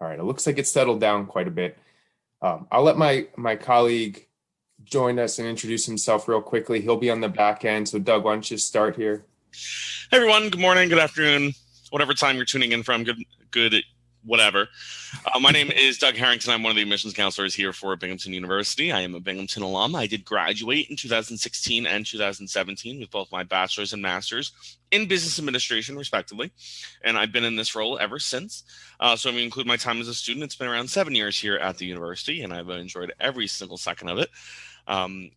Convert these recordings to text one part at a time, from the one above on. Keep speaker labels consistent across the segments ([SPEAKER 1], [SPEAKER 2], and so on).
[SPEAKER 1] All right, it looks like it's settled down quite a bit. I'll let my colleague join us and introduce himself real quickly. He'll be on the back end. So Doug, why don't you start here?
[SPEAKER 2] Hey everyone, good morning, good afternoon, whatever time you're tuning in from, good, whatever. My name is Doug Harrington. I'm one of the admissions counselors here for Binghamton University. I am a Binghamton alum. I did graduate in 2016 and 2017 with both my bachelor's and master's in business administration, respectively. And I've been in this role ever since. So when we include my time as a student, it's been around 7 years here at the university, and I've enjoyed every single second of it. Am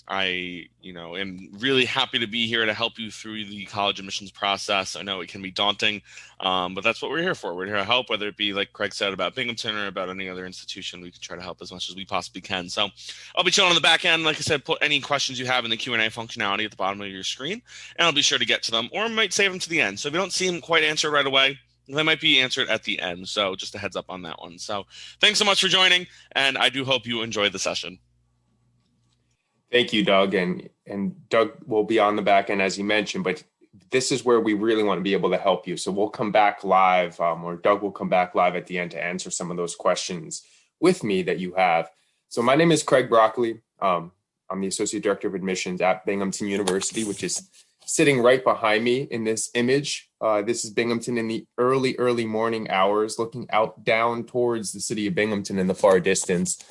[SPEAKER 2] really happy to be here to help you through the college admissions process. I know it can be daunting, but that's what we're here for. We're here to help, whether it be like Craig said about Binghamton or about any other institution. We can try to help as much as we possibly can. So I'll be chilling on the back end. Like I said, put any questions you have in the Q&A functionality at the bottom of your screen, and I'll be sure to get to them, or I might save them to the end. So if you don't see them quite answered right away, they might be answered at the end. So just a heads up on that one. So thanks so much for joining, and I do hope you enjoy the session.
[SPEAKER 1] Thank you, Doug. And Doug will be on the back end, as you mentioned, but this is where we really want to be able to help you. So we'll come back live, or Doug will come back live at the end to answer some of those questions with me that you have. So my name is Craig Broccoli. I'm the Associate Director of Admissions at Binghamton University, which is sitting right behind me in this image. This is Binghamton in the early morning hours, looking out down towards the city of Binghamton in the far distance.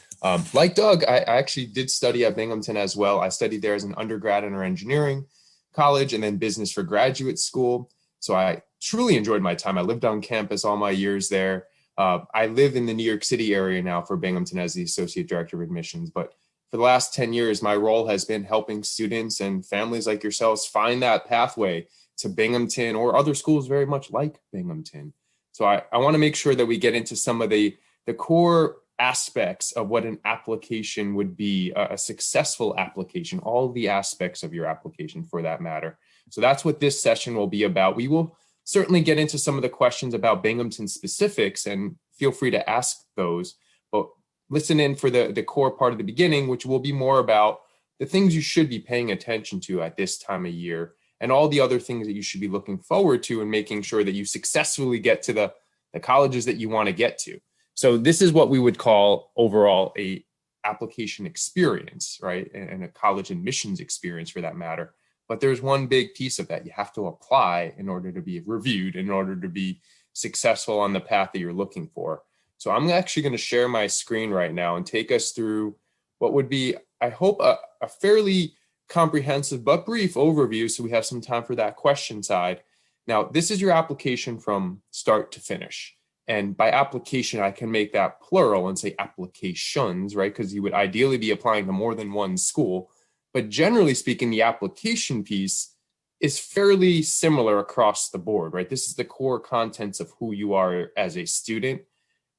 [SPEAKER 1] Like Doug, I actually did study at Binghamton as well. I studied there as an undergrad in our engineering college and then business for graduate school. So I truly enjoyed my time. I lived on campus all my years there. I live in the New York City area now for Binghamton as the Associate Director of Admissions. But for the last 10 years, my role has been helping students and families like yourselves find that pathway to Binghamton or other schools very much like Binghamton. So I want to make sure that we get into some of the core aspects of what an application would be, a successful application, all the aspects of your application for that matter. So that's what this session will be about. We will certainly get into some of the questions about Binghamton specifics, and feel free to ask those, but listen in for the core part of the beginning, which will be more about the things you should be paying attention to at this time of year and all the other things that you should be looking forward to and making sure that you successfully get to the colleges that you want to get to. So this is what we would call overall a application experience, right? And a college admissions experience for that matter. But there's one big piece of that. You have to apply in order to be reviewed, in order to be successful on the path that you're looking for. So I'm actually going to share my screen right now and take us through what would be, I hope, a fairly comprehensive but brief overview, so we have some time for that question side. Now, this is your application from start to finish. And by application, I can make that plural and say applications, right? Because you would ideally be applying to more than one school. But generally speaking, the application piece is fairly similar across the board, right? This is the core contents of who you are as a student,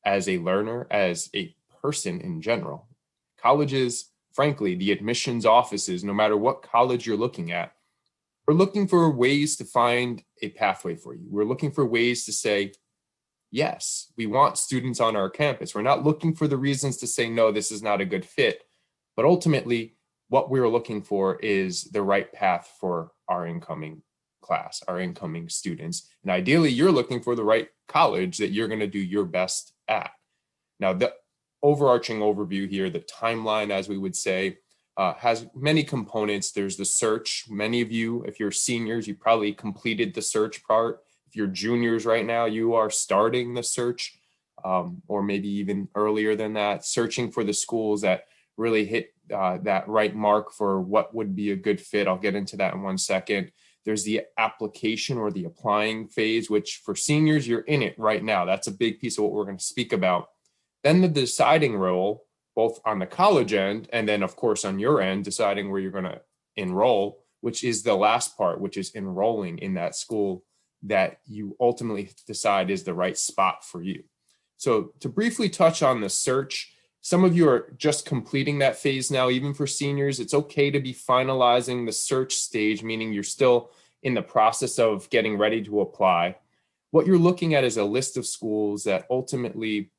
[SPEAKER 1] as a learner, as a person in general. Colleges, frankly, the admissions offices, no matter what college you're looking at, we're looking for ways to find a pathway for you. We're looking for ways to say, yes, we want students on our campus. We're not looking for the reasons to say, no, this is not a good fit. But ultimately, what we're looking for is the right path for our incoming class, our incoming students. And ideally, you're looking for the right college that you're going to do your best at. Now, the overarching overview here, the timeline, as we would say, has many components. There's the search. Many of you, if you're seniors, you probably completed the search part. If you're juniors right now, you are starting the search, or maybe even earlier than that, searching for the schools that really hit that right mark for what would be a good fit. I'll get into that in 1 second. There's the application or the applying phase, which for seniors, you're in it right now. That's a big piece of what we're going to speak about. Then the deciding role, both on the college end and then, of course, on your end, deciding where you're going to enroll, which is the last part, which is enrolling in that school that you ultimately decide is the right spot for you. So to briefly touch on the search, some of you are just completing that phase now. Even for seniors, it's okay to be finalizing the search stage, meaning you're still in the process of getting ready to apply. What you're looking at is a list of schools that ultimately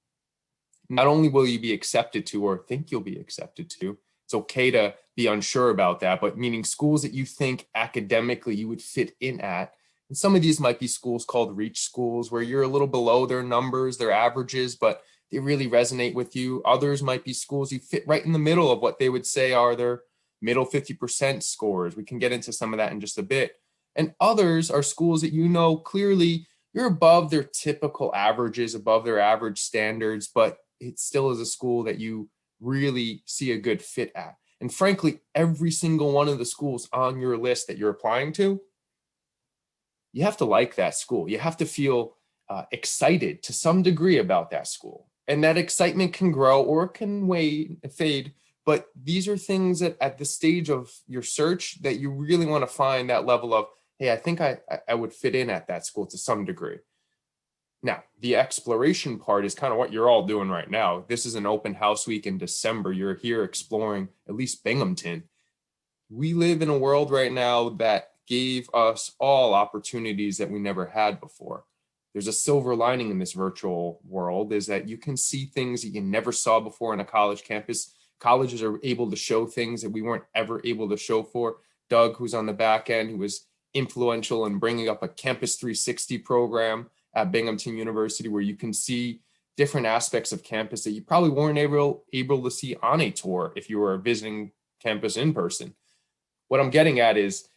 [SPEAKER 1] not only will you be accepted to or think you'll be accepted to, it's okay to be unsure about that, but meaning schools that you think academically you would fit in at. And some of these might be schools called reach schools, where you're a little below their numbers, their averages, but they really resonate with you. Others might be schools you fit right in the middle of what they would say are their middle 50% scores. We can get into some of that in just a bit. And others are schools that you know clearly you're above their typical averages, above their average standards, but it still is a school that you really see a good fit at. And frankly, every single one of the schools on your list that you're applying to, you have to like that school. You have to feel excited to some degree about that school. And that excitement can grow or it can fade. But these are things that at the stage of your search that you really want to find that level of, hey, I think I would fit in at that school to some degree. Now, the exploration part is kind of what you're all doing right now. This is an open house week in December. You're here exploring at least Binghamton. We live in a world right now that gave us all opportunities that we never had before. There's a silver lining in this virtual world is that you can see things that you never saw before on a college campus. Colleges are able to show things that we weren't ever able to show for. Doug, who's on the back end, who was influential in bringing up a Campus 360 program at Binghamton University, where you can see different aspects of campus that you probably weren't able to see on a tour if you were visiting campus in person. What I'm getting at is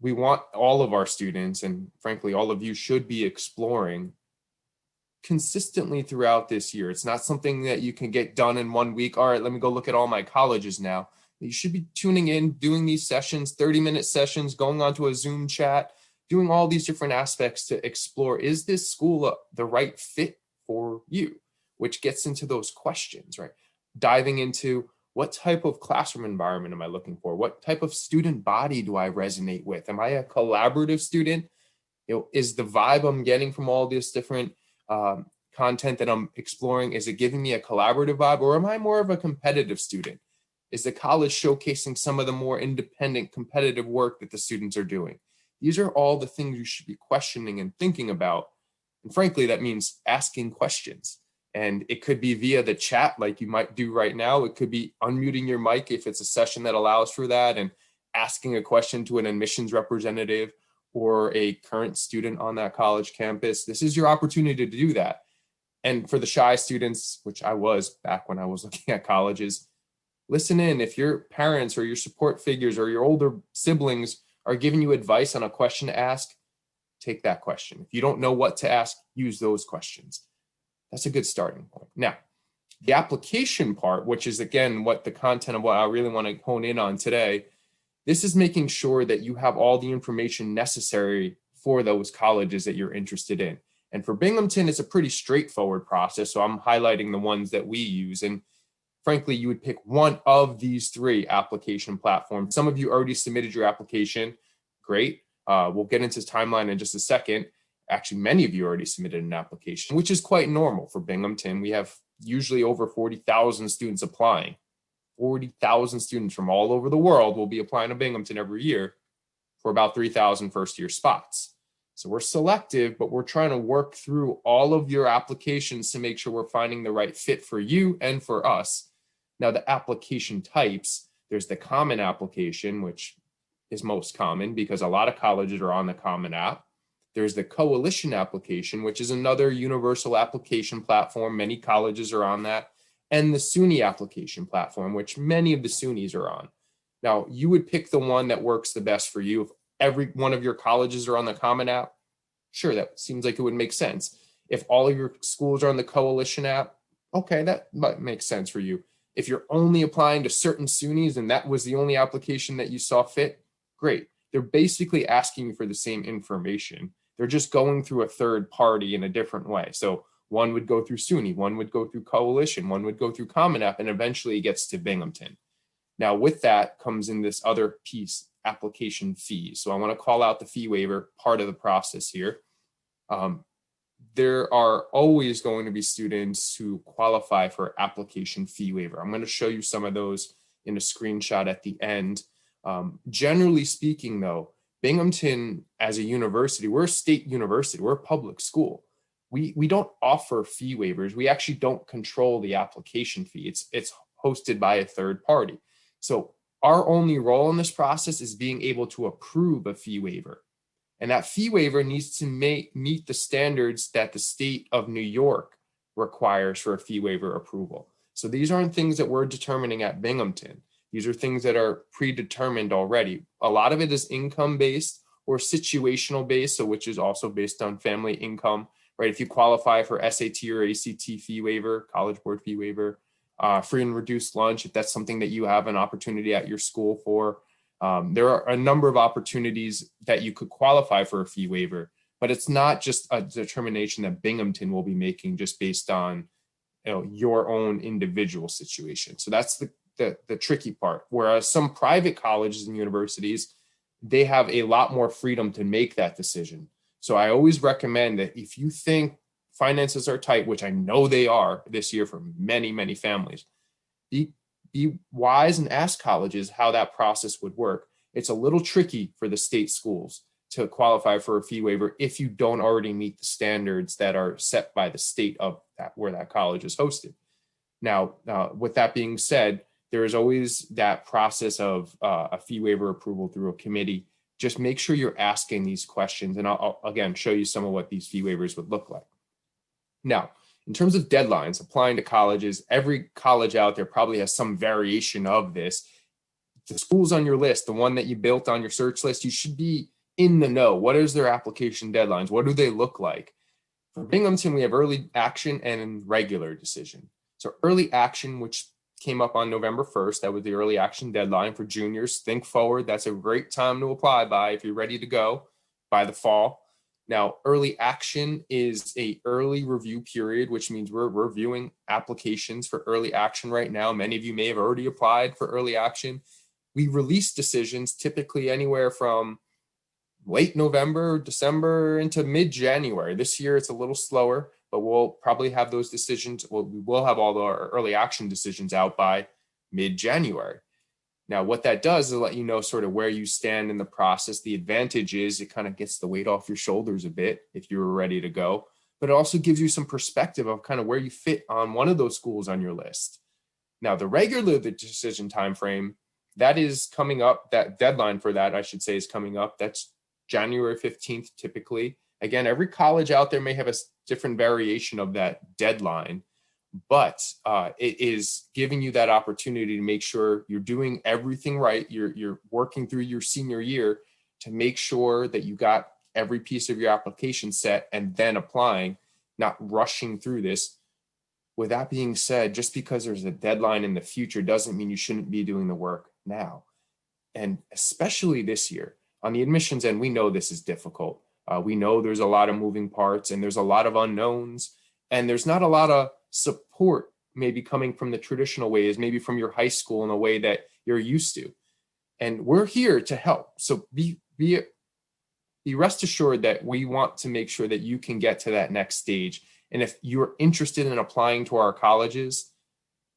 [SPEAKER 1] we want all of our students, and frankly, all of you should be exploring consistently throughout this year. It's not something that you can get done in 1 week. All right, let me go look at all my colleges now. You should be tuning in, doing these sessions, 30-minute sessions, going onto a Zoom chat, doing all these different aspects to explore, is this school the right fit for you? Which gets into those questions, right? Diving into what type of classroom environment am I looking for? What type of student body do I resonate with? Am I a collaborative student? Is the vibe I'm getting from all this different content that I'm exploring, is it giving me a collaborative vibe, or am I more of a competitive student? Is the college showcasing some of the more independent, competitive work that the students are doing? These are all the things you should be questioning and thinking about. And frankly, that means asking questions. And it could be via the chat like you might do right now. It could be unmuting your mic if it's a session that allows for that and asking a question to an admissions representative or a current student on that college campus. This is your opportunity to do that. And for the shy students, which I was back when I was looking at colleges, listen in. If your parents or your support figures or your older siblings are giving you advice on a question to ask, take that question. If you don't know what to ask, use those questions. That's a good starting point. Now, the application part, which is again what the content of what I really want to hone in on today, this is making sure that you have all the information necessary for those colleges that you're interested in. And for Binghamton, it's a pretty straightforward process. So I'm highlighting the ones that we use. And frankly, you would pick one of these three application platforms. Some of you already submitted your application. Great. We'll get into the timeline in just a second. Actually, many of you already submitted an application, which is quite normal for Binghamton. We have usually over 40,000 students applying. 40,000 students from all over the world will be applying to Binghamton every year for about 3,000 first-year spots. So we're selective, but we're trying to work through all of your applications to make sure we're finding the right fit for you and for us. Now, the application types, there's the common application, which is most common because a lot of colleges are on the Common App. There's the Coalition application, which is another universal application platform. Many colleges are on that. And the SUNY application platform, which many of the SUNYs are on. Now, you would pick the one that works the best for you. If every one of your colleges are on the Common App, sure, that seems like it would make sense. If all of your schools are on the Coalition app, okay, that might make sense for you. If you're only applying to certain SUNYs and that was the only application that you saw fit, great. They're basically asking you for the same information. They're just going through a third party in a different way. So one would go through SUNY, one would go through Coalition, one would go through Common App, and eventually it gets to Binghamton. Now with that comes in this other piece, application fees. So I want to call out the fee waiver part of the process here. There are always going to be students who qualify for application fee waiver. I'm going to show you some of those in a screenshot at the end. Generally speaking, though, Binghamton as a university, we're a state university, we're a public school. We don't offer fee waivers. We actually don't control the application fee. It's hosted by a third party. So our only role in this process is being able to approve a fee waiver. And that fee waiver needs to meet the standards that the state of New York requires for a fee waiver approval. So these aren't things that we're determining at Binghamton. These are things that are predetermined already. A lot of it is income based or situational based, so which is also based on family income, right? If you qualify for SAT or ACT fee waiver, College Board fee waiver, free and reduced lunch, if that's something that you have an opportunity at your school for. There are a number of opportunities that you could qualify for a fee waiver, but it's not just a determination that Binghamton will be making just based on your own individual situation. So that's the tricky part. Whereas some private colleges and universities, they have a lot more freedom to make that decision. So I always recommend that if you think finances are tight, which I know they are this year for many, many families, be wise and ask colleges how that process would work. It's a little tricky for the state schools to qualify for a fee waiver if you don't already meet the standards that are set by the state of that where that college is hosted. Now, with that being said, there is always that process of a fee waiver approval through a committee. Just make sure you're asking these questions, and I'll again show you some of what these fee waivers would look like. Now, in terms of deadlines, applying to colleges, every college out there probably has some variation of this. The schools on your list, the one that you built on your search list, you should be in the know. What is their application deadlines? What do they look like? For Binghamton, we have early action and regular decision. So early action, which came up on November 1st, that was the early action deadline for juniors. Think forward. That's a great time to apply by if you're ready to go by the fall. Now, early action is a early review period, which means we're reviewing applications for early action right now. Many of you may have already applied for early action. We release decisions typically anywhere from late November, December into mid-January. This year it's a little slower, but we'll probably have those decisions. Well, we will have all our early action decisions out by mid-January. Now, what that does is let you know sort of where you stand in the process. The advantage is it kind of gets the weight off your shoulders a bit if you were ready to go, but it also gives you some perspective of kind of where you fit on one of those schools on your list. Now, the regular decision timeframe, that is coming up. That deadline for that, I should say, is coming up. That's January 15th, typically. Again, every college out there may have a different variation of that deadline, but it is giving you that opportunity to make sure you're doing everything right. You're working through your senior year to make sure that you got every piece of your application set and then applying, not rushing through this. With that being said, just because there's a deadline in the future doesn't mean you shouldn't be doing the work now. And especially this year on the admissions end, we know this is difficult. We know there's a lot of moving parts and there's a lot of unknowns, and there's not a lot of support maybe coming from the traditional ways, maybe from your high school in a way that you're used to. And we're here to help. So be rest assured that we want to make sure that you can get to that next stage. And if you're interested in applying to our colleges,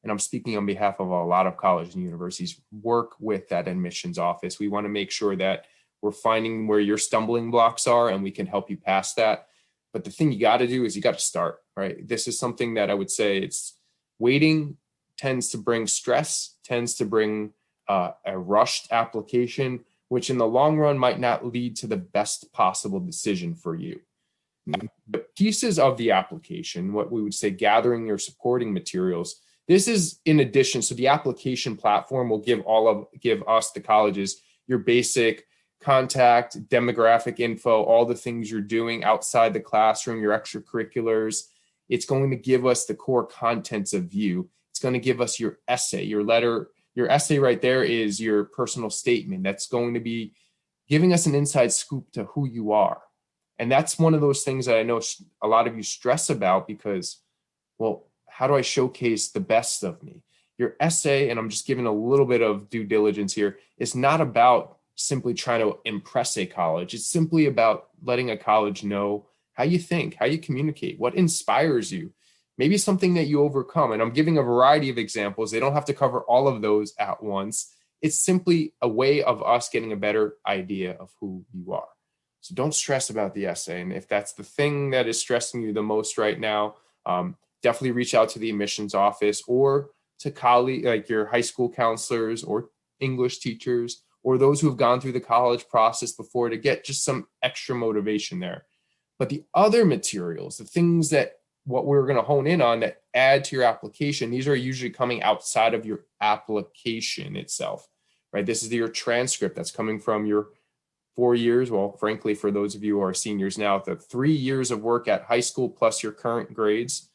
[SPEAKER 1] and I'm speaking on behalf of a lot of colleges and universities, work with that admissions office. We want to make sure that we're finding where your stumbling blocks are and we can help you pass that. But the thing you got to do is you got to start, right? This is something that I would say it's waiting tends to bring stress, tends to bring a rushed application, which in the long run might not lead to the best possible decision for you. The pieces of the application, what we would say gathering your supporting materials, this is in addition. So the application platform will give us, the colleges, your basic contact, demographic info, all the things you're doing outside the classroom, your extracurriculars. It's going to give us the core contents of you. It's going to give us your essay, your letter. Your essay right there is your personal statement. That's going to be giving us an inside scoop to who you are. And that's one of those things that I know a lot of you stress about because, well, how do I showcase the best of me? Your essay, and I'm just giving a little bit of due diligence here, is not about simply trying to impress a college. It's simply about letting a college know how you think, how you communicate, what inspires you, maybe something that you overcome. And I'm giving a variety of examples. They don't have to cover all of those at once. It's simply a way of us getting a better idea of who you are. So don't stress about the essay. And if that's the thing that is stressing you the most right now, definitely reach out to the admissions office or to colleagues like your high school counselors or English teachers or those who have gone through the college process before to get just some extra motivation there. But the other materials, the things that what we're going to hone in on that add to your application, these are usually coming outside of your application itself, right? This is your transcript that's coming from your 4 years. Well, frankly, for those of you who are seniors now, the 3 years of work at high school plus your current grades,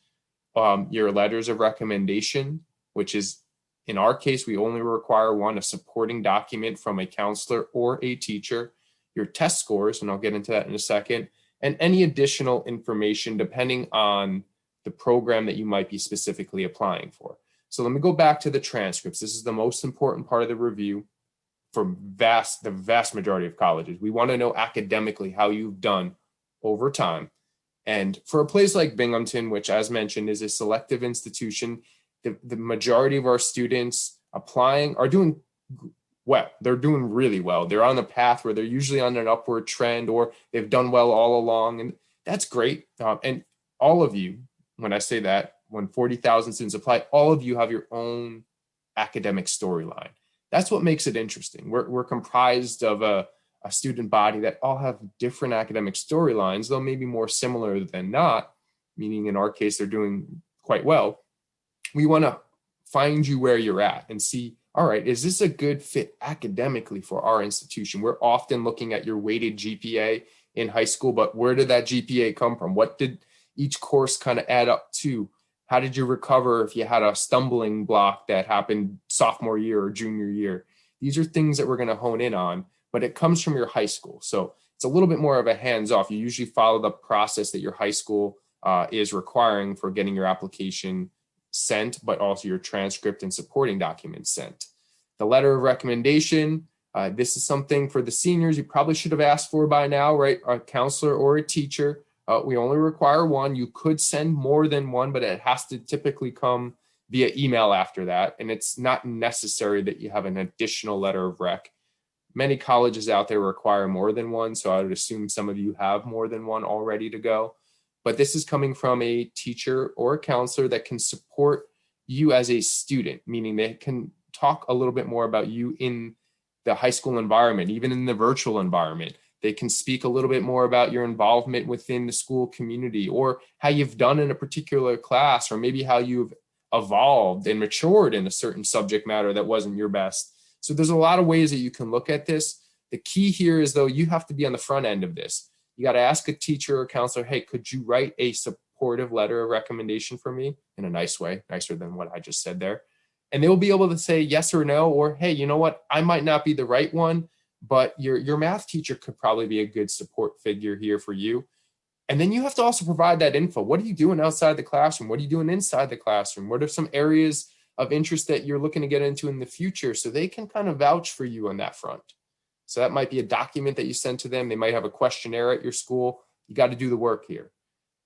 [SPEAKER 1] your letters of recommendation, which is in our case, we only require one, a supporting document from a counselor or a teacher, your test scores, and I'll get into that in a second, and any additional information depending on the program that you might be specifically applying for. So let me go back to the transcripts. This is the most important part of the review for the vast majority of colleges. We want to know academically how you've done over time. And for a place like Binghamton, which as mentioned is a selective institution, the majority of our students applying are doing well. They're doing really well. They're on the path where they're usually on an upward trend, or they've done well all along. And that's great. And all of you, when I say that, when 40,000 students apply, all of you have your own academic storyline. That's what makes it interesting. We're comprised of a student body that all have different academic storylines, though maybe more similar than not, meaning in our case, they're doing quite well. We want to find you where you're at and see, all right, is this a good fit academically for our institution? We're often looking at your weighted GPA in high school, but where did that GPA come from? What did each course kind of add up to? How did you recover if you had a stumbling block that happened sophomore year or junior year? These are things that we're going to hone in on, but it comes from your high school. So it's a little bit more of a hands-off. You usually follow the process that your high school is requiring for getting your application sent, but also your transcript and supporting documents sent. The letter of recommendation, this is something for the seniors you probably should have asked for by now, right? A counselor or a teacher. We only require one. You could send more than one, but it has to typically come via email after that. And it's not necessary that you have an additional letter of rec. Many colleges out there require more than one, so I would assume some of you have more than one all ready to go. But this is coming from a teacher or a counselor that can support you as a student, meaning they can talk a little bit more about you in the high school environment, even in the virtual environment. They can speak a little bit more about your involvement within the school community, or how you've done in a particular class, or maybe how you've evolved and matured in a certain subject matter that wasn't your best. So there's a lot of ways that you can look at this. The key here is, though, you have to be on the front end of this. You got to ask a teacher or counselor, hey, could you write a supportive letter of recommendation for me in a nice way, nicer than what I just said there. And they will be able to say yes or no, or, hey, you know what, I might not be the right one, but your math teacher could probably be a good support figure here for you. And then you have to also provide that info. What are you doing outside the classroom? What are you doing inside the classroom? What are some areas of interest that you're looking to get into in the future, so they can kind of vouch for you on that front? So that might be a document that you send to them. They might have a questionnaire at your school. You got to do the work here.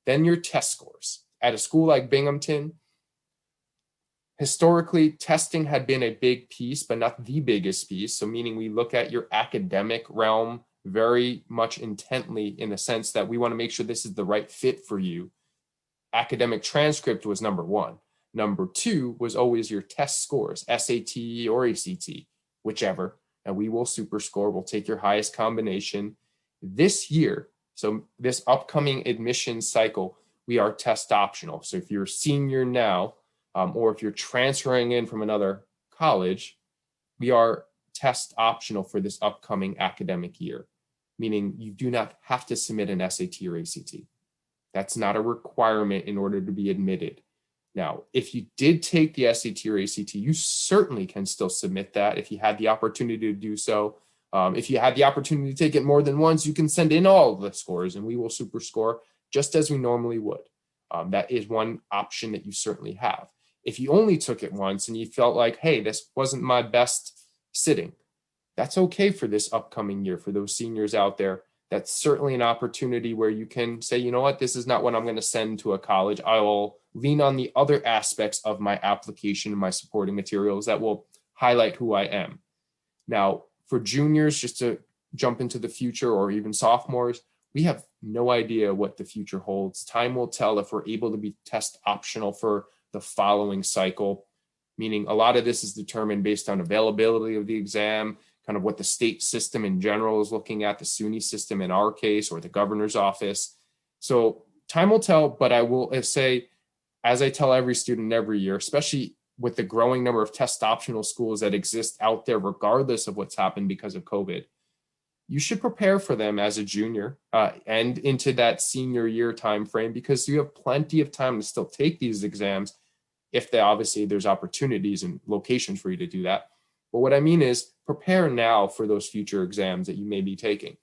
[SPEAKER 1] Then your test scores. At a school like Binghamton, historically, testing had been a big piece, but not the biggest piece. So meaning we look at your academic realm very much intently, in the sense that we want to make sure this is the right fit for you. Academic transcript was number one. Number two was always your test scores, SAT or ACT, whichever. And we will super score. We'll take your highest combination. This year, so this upcoming admission cycle, we are test optional. So if you're a senior now, or if you're transferring in from another college, we are test optional for this upcoming academic year, meaning you do not have to submit an SAT or ACT. That's not a requirement in order to be admitted. Now, if you did take the SAT or ACT, you certainly can still submit that if you had the opportunity to do so. If you had the opportunity to take it more than once, you can send in all of the scores and we will super score just as we normally would. That is one option that you certainly have. If you only took it once and you felt like, hey, this wasn't my best sitting, that's okay for this upcoming year. For those seniors out there, that's certainly an opportunity where you can say, you know what, this is not what I'm going to send to a college. I will lean on the other aspects of my application and my supporting materials that will highlight who I am. Now, for juniors, just to jump into the future, or even sophomores, we have no idea what the future holds. Time will tell if we're able to be test optional for the following cycle, meaning a lot of this is determined based on availability of the exam, kind of what the state system in general is looking at, the SUNY system in our case, or the governor's office. So time will tell, but I will say, as I tell every student every year, especially with the growing number of test optional schools that exist out there, regardless of what's happened because of COVID, you should prepare for them as a junior and into that senior year time frame, because you have plenty of time to still take these exams if they obviously there's opportunities and locations for you to do that. But what I mean is prepare now for those future exams that you may be taking.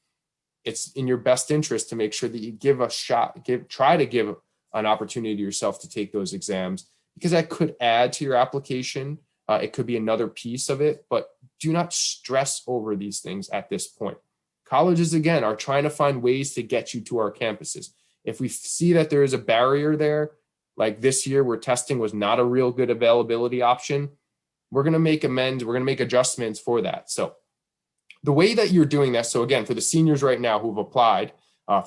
[SPEAKER 1] It's in your best interest to make sure that you give a shot, try to give an opportunity to yourself to take those exams, because that could add to your application. It could be another piece of it, but do not stress over these things at this point. Colleges, again, are trying to find ways to get you to our campuses. If we see that there is a barrier there, like this year where testing was not a real good availability option, we're going to make amends, we're going to make adjustments for that. So the way that you're doing that, so again, for the seniors right now who've applied,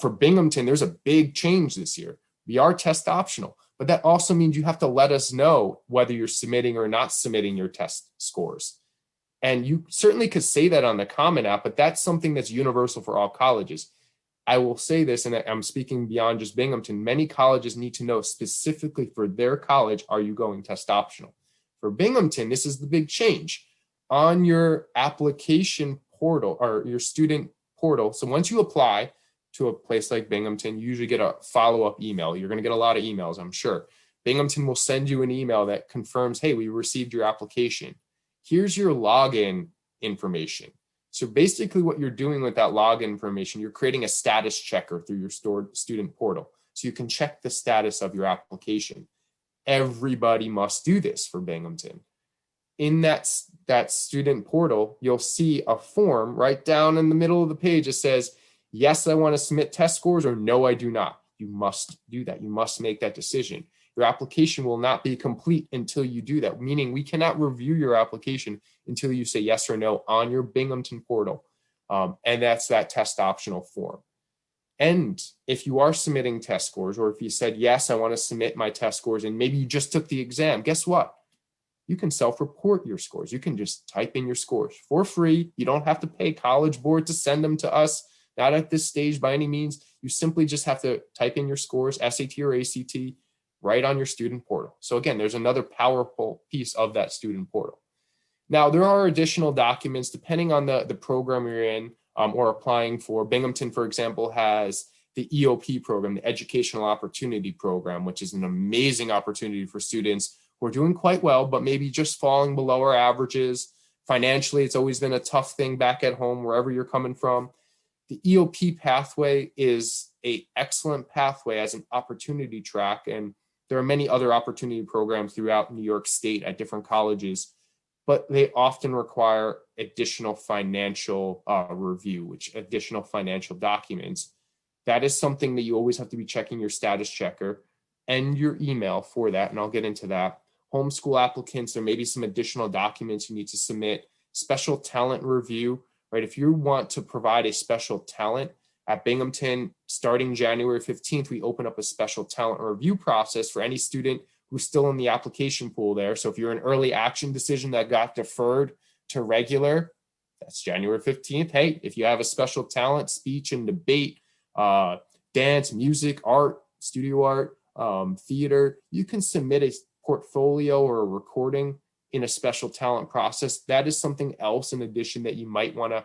[SPEAKER 1] for Binghamton, there's a big change this year. We are test optional, but that also means you have to let us know whether you're submitting or not submitting your test scores. And you certainly could say that on the Common App, but that's something that's universal for all colleges. I will say this, and I'm speaking beyond just Binghamton, many colleges need to know specifically for their college, are you going test optional? For Binghamton, this is the big change. On your application portal or your student portal, so once you apply to a place like Binghamton, you usually get a follow-up email. You're going to get a lot of emails, I'm sure. Binghamton will send you an email that confirms, hey, we received your application. Here's your login information. So basically what you're doing with that login information, you're creating a status checker through your stored student portal. So you can check the status of your application. Everybody must do this for Binghamton. In that student portal, you'll see a form right down in the middle of the page. It says, yes, I want to submit test scores, or no, I do not. You must do that. You must make that decision. Your application will not be complete until you do that, meaning we cannot review your application until you say yes or no on your Binghamton portal. And that's that test optional form. And if you are submitting test scores, or if you said, yes, I want to submit my test scores, and maybe you just took the exam, guess what? You can self-report your scores. You can just type in your scores for free. You don't have to pay College Board to send them to us. Not at this stage by any means. You simply just have to type in your scores, SAT or ACT, right on your student portal. So again, there's another powerful piece of that student portal. Now, there are additional documents depending on the program you're in or applying for. Binghamton, for example, has the EOP program, the Educational Opportunity Program, which is an amazing opportunity for students who are doing quite well, but maybe just falling below our averages. Financially, it's always been a tough thing back at home, wherever you're coming from. The EOP pathway is an excellent pathway as an opportunity track, and there are many other opportunity programs throughout New York State at different colleges, but they often require additional financial review, which additional financial documents. That is something that you always have to be checking your status checker and your email for that, and I'll get into that. Homeschool applicants, there may be some additional documents you need to submit. Special talent review, right? If you want to provide a special talent, at Binghamton, starting January 15th, we open up a special talent review process for any student who's still in the application pool there. So if you're an early action decision that got deferred to regular, that's January 15th. Hey, if you have a special talent, speech and debate, dance, music, art, studio art, theater, you can submit a portfolio or a recording in a special talent process. That is something else in addition that you might want to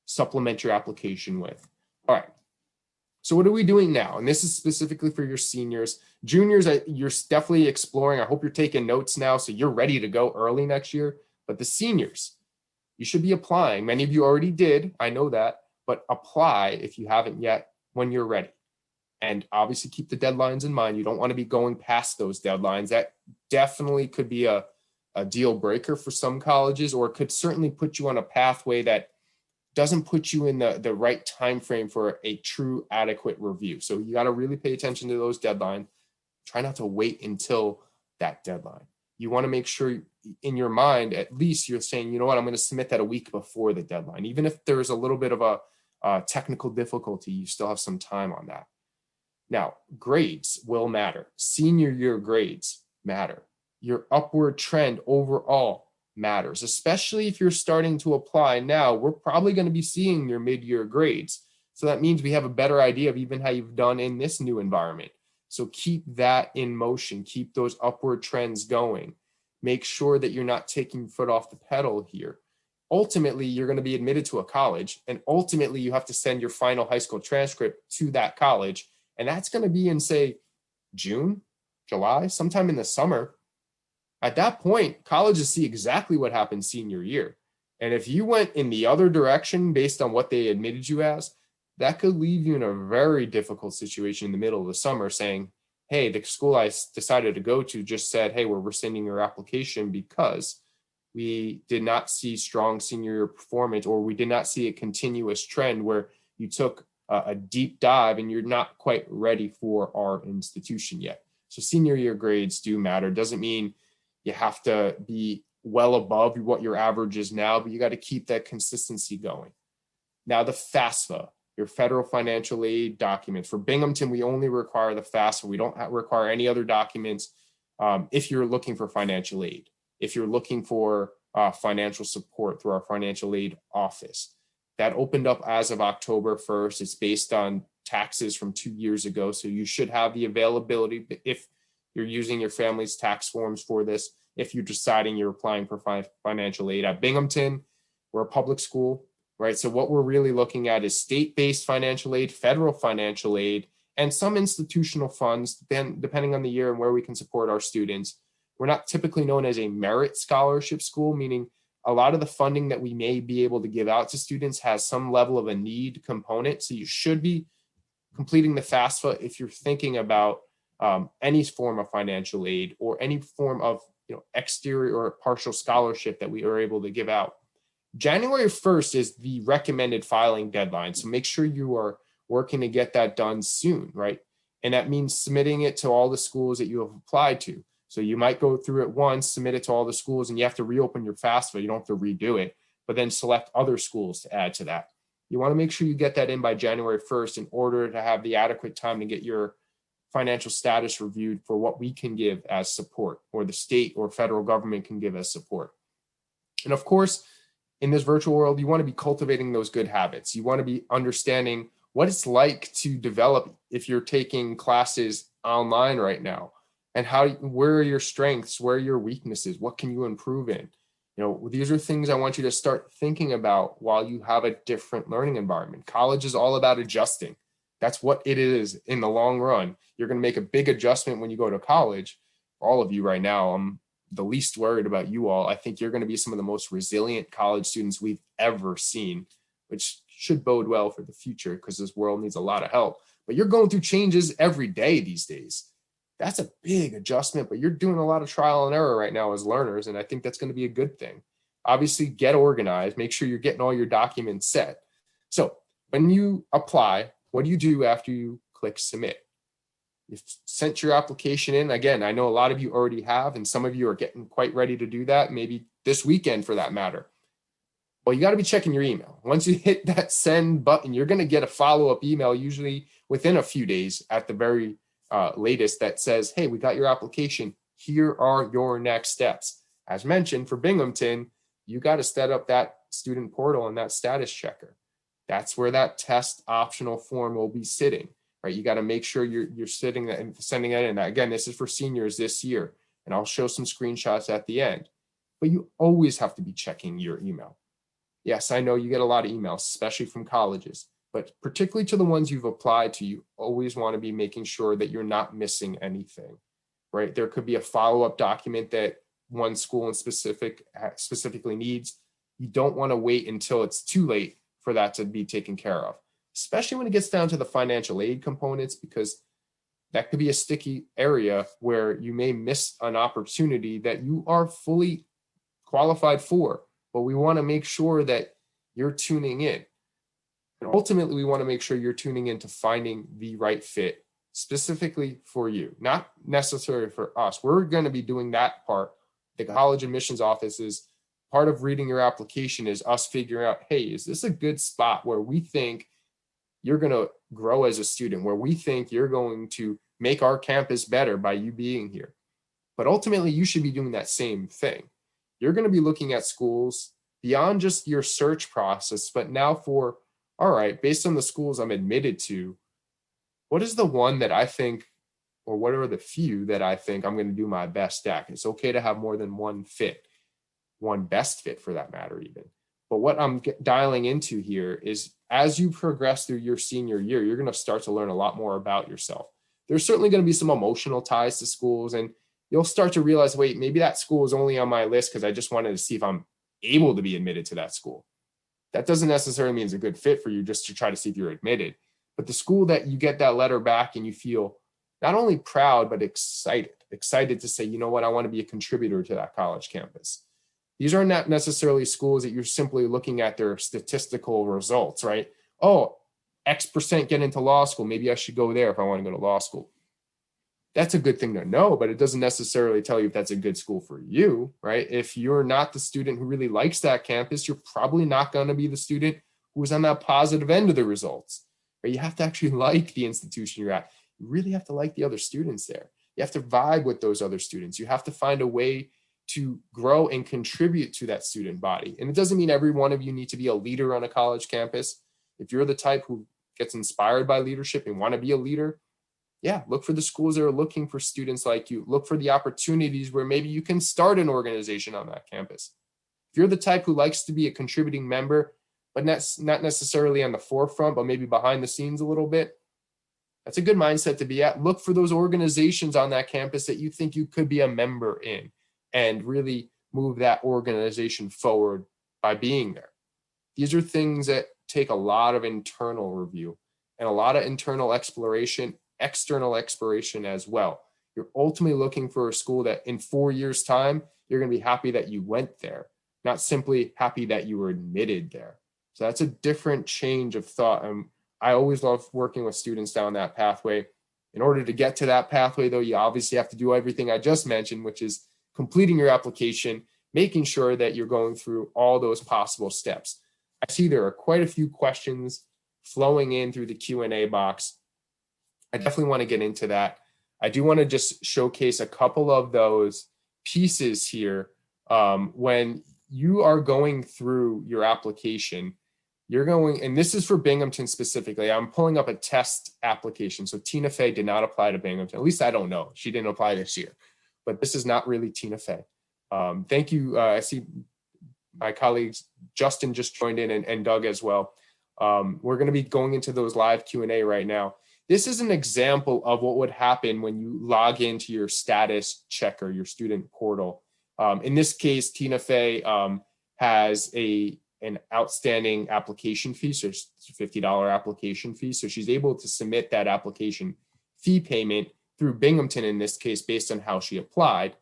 [SPEAKER 1] supplement your application with. All right. So what are we doing now? And this is specifically for your seniors. Juniors, you're definitely exploring. I hope you're taking notes now so you're ready to go early next year. But the seniors, you should be applying. Many of you already did. I know that. But apply if you haven't yet when you're ready. And obviously keep the deadlines in mind. You don't want to be going past those deadlines. That definitely could be a deal breaker for some colleges, or it could certainly put you on a pathway that doesn't put you in the right time frame for a true adequate review. So you got to really pay attention to those deadlines. Try not to wait until that deadline. You want to make sure in your mind, at least you're saying, you know what, I'm going to submit that a week before the deadline. Even if there's a little bit of a technical difficulty, you still have some time on that. Now, grades will matter. Senior year grades matter. Your upward trend overall matters, especially if you're starting to apply now. We're probably going to be seeing your mid-year grades. So that means we have a better idea of even how you've done in this new environment. So keep that in motion, keep those upward trends going. Make sure that you're not taking your foot off the pedal here. Ultimately, you're going to be admitted to a college, and ultimately you have to send your final high school transcript to that college. And that's going to be in, say, June, July, sometime in the summer. At that point, colleges see exactly what happened senior year. And if you went in the other direction based on what they admitted you as, that could leave you in a very difficult situation in the middle of the summer saying, hey, the school I decided to go to just said, hey, we're rescinding your application because we did not see strong senior year performance, or we did not see a continuous trend where you took a deep dive and you're not quite ready for our institution yet. So senior year grades do matter. Doesn't mean you have to be well above what your average is now, but you got to keep that consistency going. Now, the FAFSA, your federal financial aid documents. For Binghamton, we only require the FAFSA. We don't require any other documents if you're looking for financial aid. If you're looking for financial support through our financial aid office. That opened up as of October 1st. It's based on taxes from 2 years ago. So you should have the availability if you're using your family's tax forms for this. If you're deciding you're applying for financial aid at Binghamton, we're a public school, right? So what we're really looking at is state-based financial aid, federal financial aid, and some institutional funds, depending on the year and where we can support our students. We're not typically known as a merit scholarship school, meaning a lot of the funding that we may be able to give out to students has some level of a need component. So you should be completing the FAFSA if you're thinking about any form of financial aid or any form of exterior or partial scholarship that we are able to give out. January 1st is the recommended filing deadline. So make sure you are working to get that done soon, right? And that means submitting it to all the schools that you have applied to. So you might go through it once, submit it to all the schools, and you have to reopen your FAFSA. You don't have to redo it, but then select other schools to add to that. You want to make sure you get that in by January 1st in order to have the adequate time to get your financial status reviewed for what we can give as support, or the state or federal government can give as support. And of course, in this virtual world, you want to be cultivating those good habits. You want to be understanding what it's like to develop if you're taking classes online right now, and where are your strengths, where are your weaknesses, what can you improve in? These are things I want you to start thinking about while you have a different learning environment. College is all about adjusting. That's what it is in the long run. You're going to make a big adjustment when you go to college. All of you right now, I'm the least worried about you all. I think you're going to be some of the most resilient college students we've ever seen, which should bode well for the future because this world needs a lot of help. But you're going through changes every day these days. That's a big adjustment, but you're doing a lot of trial and error right now as learners, and I think that's going to be a good thing. Obviously, get organized. Make sure you're getting all your documents set. So when you apply, what do you do after you click submit? You've sent your application in. Again, I know a lot of you already have, and some of you are getting quite ready to do that, maybe this weekend for that matter. Well, you got to be checking your email. Once you hit that send button, you're going to get a follow-up email, usually within a few days at the very latest, that says, hey, we got your application. Here are your next steps. As mentioned, for Binghamton, you got to set up that student portal and that status checker. That's where that test optional form will be sitting, right? You got to make sure you're sitting that and sending that in. Now, again, this is for seniors this year, and I'll show some screenshots at the end. But you always have to be checking your email. Yes, I know you get a lot of emails, especially from colleges, but particularly to the ones you've applied to, you always want to be making sure that you're not missing anything, right? There could be a follow-up document that one school in specifically needs. You don't want to wait until it's too late for that to be taken care of, especially when it gets down to the financial aid components, because that could be a sticky area where you may miss an opportunity that you are fully qualified for. But we want to make sure that you're tuning in. And ultimately, we want to make sure you're tuning into finding the right fit specifically for you, not necessarily for us. We're going to be doing that part. The college admissions office is part of reading your application is us figuring out, hey, is this a good spot where we think you're going to grow as a student, where we think you're going to make our campus better by you being here? But ultimately, you should be doing that same thing. You're going to be looking at schools beyond just your search process, but now for, all right, based on the schools I'm admitted to, what is the one that I think or what are the few that I think I'm going to do my best at? It's okay to have more than one fit, one best fit for that matter, even. But what I'm dialing into here is as you progress through your senior year, you're going to start to learn a lot more about yourself. There's certainly going to be some emotional ties to schools, and you'll start to realize, wait, maybe that school is only on my list because I just wanted to see if I'm able to be admitted to that school. That doesn't necessarily mean it's a good fit for you, just to try to see if you're admitted. But the school that you get that letter back and you feel not only proud, but excited to say, you know what, I want to be a contributor to that college campus. These are not necessarily schools that you're simply looking at their statistical results, right? Oh, X% get into law school. Maybe I should go there if I want to go to law school. That's a good thing to know, but it doesn't necessarily tell you if that's a good school for you, right? If you're not the student who really likes that campus, you're probably not going to be the student who is on that positive end of the results, right? You have to actually like the institution you're at. You really have to like the other students there. You have to vibe with those other students. You have to find a way to grow and contribute to that student body. And it doesn't mean every one of you need to be a leader on a college campus. If you're the type who gets inspired by leadership and want to be a leader, yeah, look for the schools that are looking for students like you. Look for the opportunities where maybe you can start an organization on that campus. If you're the type who likes to be a contributing member, but not necessarily on the forefront, but maybe behind the scenes a little bit, that's a good mindset to be at. Look for those organizations on that campus that you think you could be a member in and really move that organization forward by being there. These are things that take a lot of internal review and a lot of internal exploration, external exploration as well. You're ultimately looking for a school that in 4 years' time, you're going to be happy that you went there, not simply happy that you were admitted there. So that's a different change of thought. I always love working with students down that pathway. In order to get to that pathway, though, you obviously have to do everything I just mentioned, which is completing your application, making sure that you're going through all those possible steps. I see there are quite a few questions flowing in through the Q&A box. I definitely want to get into that. I do want to just showcase a couple of those pieces here. When you are going through your application, you're going, and this is for Binghamton specifically. I'm pulling up a test application. So Tina Fey did not apply to Binghamton. At least I don't know. She didn't apply this year, but this is not really Tina Fey. Thank you. I see my colleagues, Justin just joined in and Doug as well. We're going to be going into those live Q&A right now. This is an example of what would happen when you log into your status checker, your student portal. In this case, Tina Fey has an outstanding application fee, so it's a $50 application fee. So she's able to submit that application fee payment through Binghamton in this case, based on how she applied.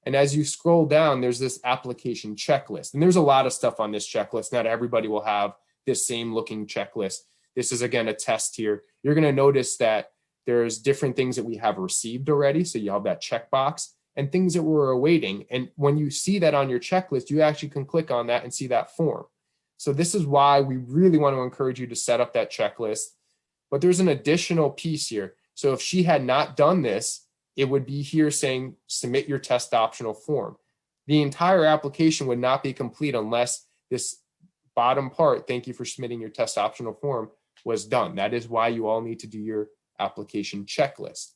[SPEAKER 1] And as you scroll down, there's this application checklist. And there's a lot of stuff on this checklist. Not everybody will have this same looking checklist. This is, again, a test here. You're going to notice that there's different things that we have received already. So you have that checkbox and things that we're awaiting. And when you see that on your checklist, you actually can click on that and see that form. So this is why we really want to encourage you to set up that checklist. But there's an additional piece here. So if she had not done this, it would be here saying, submit your test optional form. The entire application would not be complete unless this bottom part, thank you for submitting your test optional form, was done. That is why you all need to do your application checklist.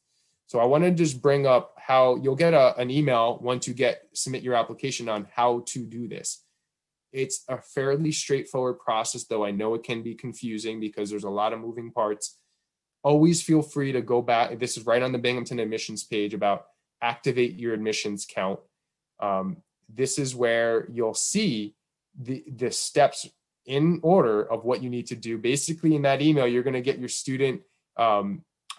[SPEAKER 1] So I want to just bring up how you'll get an email once you submit your application on how to do this. It's a fairly straightforward process, though I know it can be confusing because there's a lot of moving parts. Always feel free to go back. This is right on the Binghamton admissions page about activate your admissions count. This is where you'll see the steps in order of what you need to do. Basically, in that email, you're going to get your student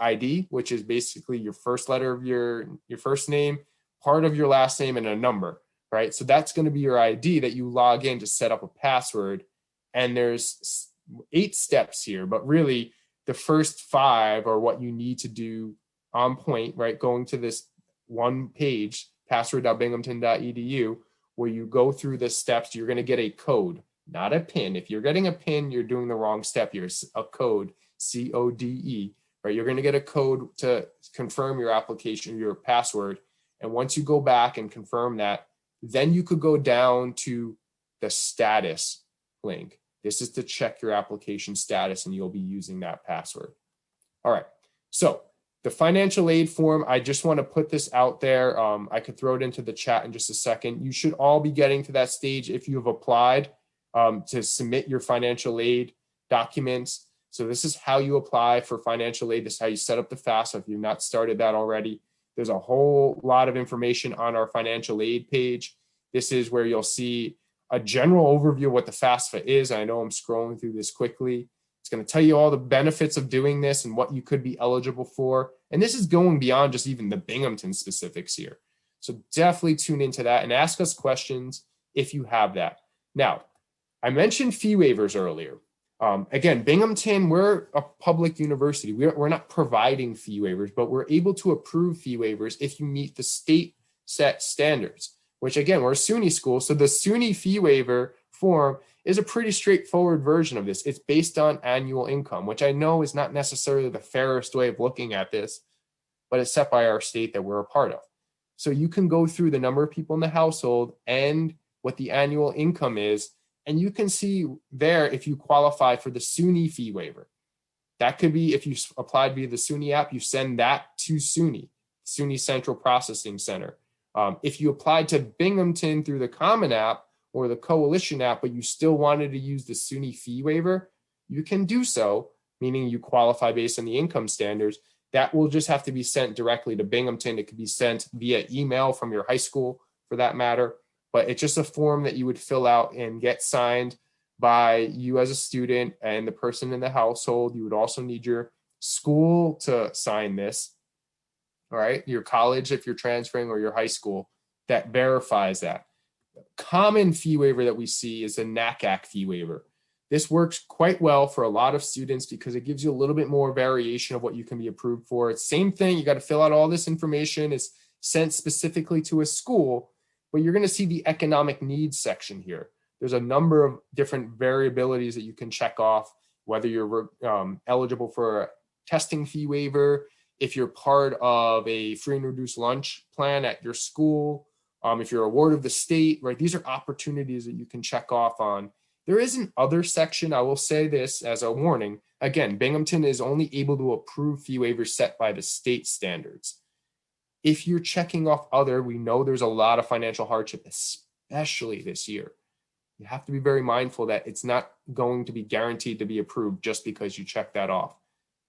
[SPEAKER 1] ID, which is basically your first letter of your first name, part of your last name, and a number, right? So that's going to be your ID that you log in to set up a password. And there's 8 steps here, but really the first 5 are what you need to do on point, right? Going to this one page, password.binghamton.edu, where you go through the steps. You're going to get a code, not a PIN. If you're getting a PIN, you're doing the wrong step here. A code, CODE, right? You're going to get a code to confirm your application, your password. And once you go back and confirm that, then you could go down to the status link. This is to check your application status, and you'll be using that password. All right. So The financial aid form, I just want to put this out there. I could throw it into the chat in just a second. You should all be getting to that stage if you have applied to submit your financial aid documents. So this is how you apply for financial aid. This is how you set up the FAFSA if you've not started that already. There's a whole lot of information on our financial aid page. This is where you'll see a general overview of what the FAFSA is. I know I'm scrolling through this quickly. It's going to tell you all the benefits of doing this and what you could be eligible for. And this is going beyond just even the Binghamton specifics here. So definitely tune into that and ask us questions if you have that. Now, I mentioned fee waivers earlier. Again, Binghamton, we're a public university. We're not providing fee waivers, but we're able to approve fee waivers if you meet the state set standards, which again, we're a SUNY school. So the SUNY fee waiver form is a pretty straightforward version of this. It's based on annual income, which I know is not necessarily the fairest way of looking at this, but it's set by our state that we're a part of. So you can go through the number of people in the household and what the annual income is, and you can see there if you qualify for the SUNY fee waiver. That could be if you applied via the SUNY app, you send that to SUNY Central Processing Center. If you applied to Binghamton through the Common App or the Coalition app, but you still wanted to use the SUNY fee waiver, you can do so, meaning you qualify based on the income standards. That will just have to be sent directly to Binghamton. It could be sent via email from your high school for that matter, but it's just a form that you would fill out and get signed by you as a student and the person in the household. You would also need your school to sign this, all right? Your college, if you're transferring, or your high school, that verifies that. Common fee waiver that we see is a NACAC fee waiver. This works quite well for a lot of students because it gives you a little bit more variation of what you can be approved for. It's same thing. You got to fill out all this information. It's sent specifically to a school, but you're going to see the economic needs section here. There's a number of different variabilities that you can check off, whether you're eligible for a testing fee waiver, if you're part of a free and reduced lunch plan at your school, if you're a ward of the state, right? These are opportunities that you can check off on. There is an other section. I will say this as a warning. Again, Binghamton is only able to approve fee waivers set by the state standards. If you're checking off other, we know there's a lot of financial hardship, especially this year. You have to be very mindful that it's not going to be guaranteed to be approved just because you check that off.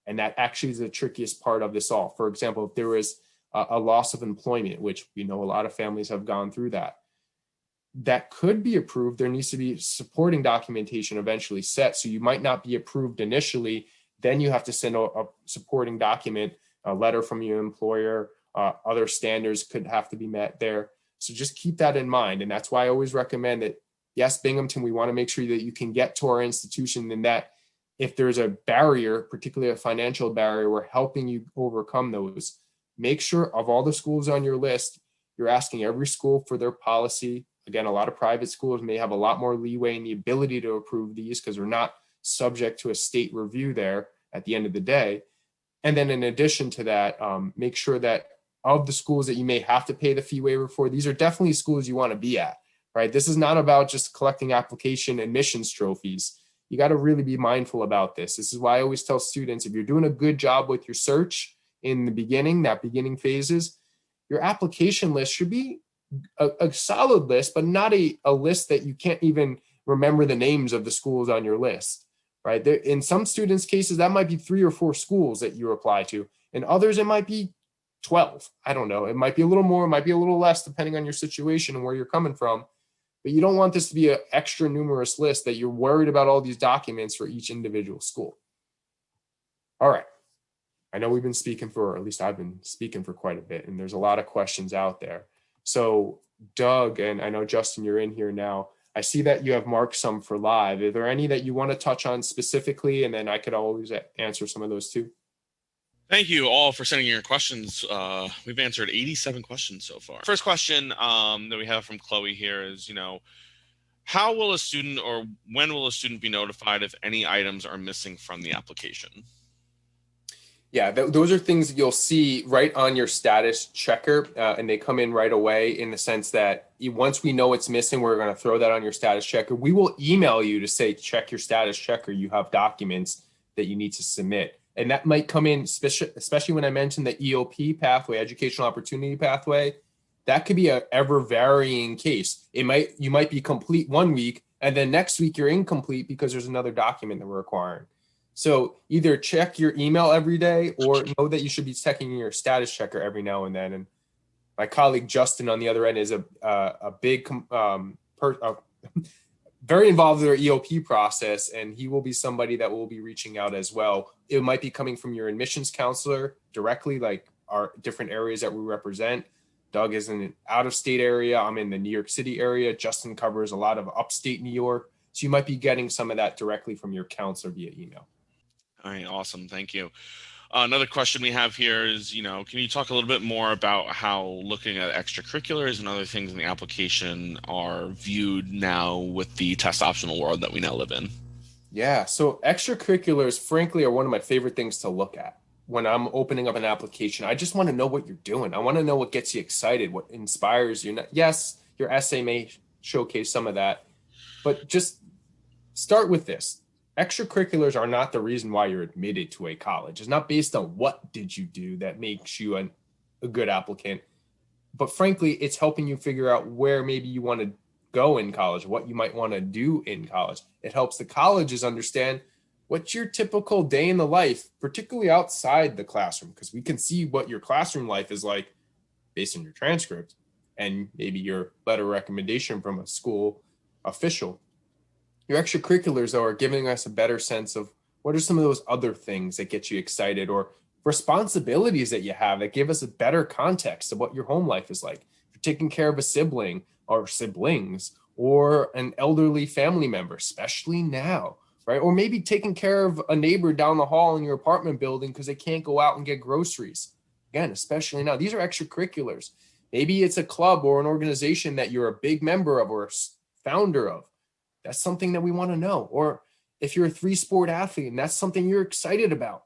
[SPEAKER 1] And that actually is the trickiest part of this all. For example, if there was a loss of employment, which we know a lot of families have gone through that could be approved. There needs to be supporting documentation eventually set. So you might not be approved initially. Then you have to send a supporting document, a letter from your employer. Other standards could have to be met there. So just keep that in mind. And that's why I always recommend that, yes, Binghamton, we want to make sure that you can get to our institution, and that if there's a barrier, particularly a financial barrier, we're helping you overcome those. Make sure of all the schools on your list, you're asking every school for their policy. Again, a lot of private schools may have a lot more leeway in the ability to approve these because they're not subject to a state review there at the end of the day. And then in addition to that, make sure that of the schools that you may have to pay the fee waiver for, these are definitely schools you want to be at, right? This is not about just collecting application admissions trophies. You got to really be mindful about this. This is why I always tell students, if you're doing a good job with your search in the beginning, that beginning phases, your application list should be a solid list, but not a list that you can't even remember the names of the schools on your list, right? There, in some students' cases, that might be 3 or 4 schools that you apply to. In others, it might be 12. I don't know. It might be a little more, it might be a little less, depending on your situation and where you're coming from. But you don't want this to be an extra numerous list that you're worried about all these documents for each individual school. All right. I know we've been speaking for, or at least I've been speaking for quite a bit, and there's a lot of questions out there. So Doug, and I know Justin, you're in here now. I see that you have marked some for live. Are there any that you want to touch on specifically? And then I could always answer some of those too.
[SPEAKER 2] Thank you all for sending your questions. We've answered 87 questions so far. First question that we have from Chloe here is, how will a student, or when will a student be notified if any items are missing from the application?
[SPEAKER 1] Yeah, those are things that you'll see right on your status checker, and they come in right away in the sense that once we know it's missing, we're going to throw that on your status checker. We will email you to say, check your status checker. You have documents that you need to submit. And that might come in, especially when I mentioned the EOP pathway, educational opportunity pathway. That could be a ever varying case. You might be complete one week, and then next week you're incomplete because there's another document that we're requiring. So either check your email every day or know that you should be checking your status checker every now and then. And my colleague Justin on the other end is a big very involved in their EOP process, and he will be somebody that will be reaching out as well. It might be coming from your admissions counselor directly, like our different areas that we represent. Doug is in an out-of-state area. I'm in the New York City area. Justin covers a lot of upstate New York. So you might be getting some of that directly from your counselor via email.
[SPEAKER 2] All right, awesome. Thank you. Another question we have here is, can you talk a little bit more about how looking at extracurriculars and other things in the application are viewed now with the test optional world that we now live in?
[SPEAKER 1] Yeah, so extracurriculars, frankly, are one of my favorite things to look at when I'm opening up an application. I just want to know what you're doing. I want to know what gets you excited, what inspires you. Yes, your essay may showcase some of that, but just start with this. Extracurriculars are not the reason why you're admitted to a college. It's not based on what did you do that makes you a good applicant. But frankly, it's helping you figure out where maybe you want to go in college, what you might want to do in college. It helps the colleges understand what's your typical day in the life, particularly outside the classroom, because we can see what your classroom life is like based on your transcript and maybe your letter of recommendation from a school official. Your extracurriculars, though, are giving us a better sense of what are some of those other things that get you excited or responsibilities that you have that give us a better context of what your home life is like. If you're taking care of a sibling or siblings or an elderly family member, especially now, right? Or maybe taking care of a neighbor down the hall in your apartment building because they can't go out and get groceries. Again, especially now, these are extracurriculars. Maybe it's a club or an organization that you're a big member of or a founder of. That's something that we want to know. Or if you're a 3-sport athlete and that's something you're excited about,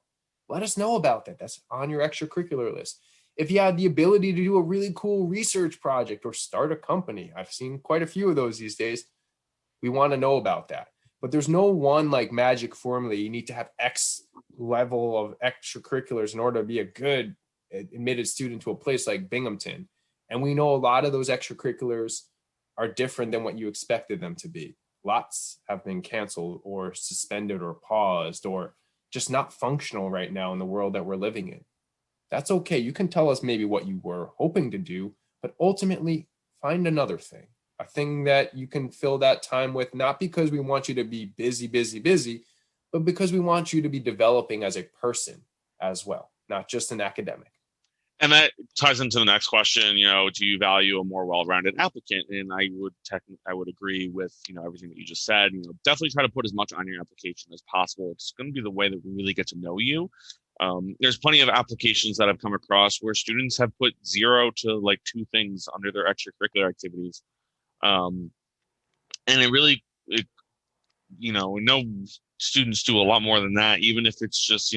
[SPEAKER 1] let us know about that. That's on your extracurricular list. If you have the ability to do a really cool research project or start a company, I've seen quite a few of those these days. We want to know about that. But there's no one like magic formula. You need to have X level of extracurriculars in order to be a good admitted student to a place like Binghamton. And we know a lot of those extracurriculars are different than what you expected them to be. Lots have been canceled or suspended or paused or just not functional right now in the world that we're living in. That's okay. You can tell us maybe what you were hoping to do, but ultimately find another thing, a thing that you can fill that time with, not because we want you to be busy, but because we want you to be developing as a person as well, not just an academic.
[SPEAKER 2] And that ties into the next question. Do you value a more well-rounded applicant? And I would agree with everything that you just said. Definitely try to put as much on your application as possible. It's going to be the way that we really get to know you. There's plenty of applications that I've come across where students have put 0 to like 2 things under their extracurricular activities, and no students do a lot more than that. Even if it's just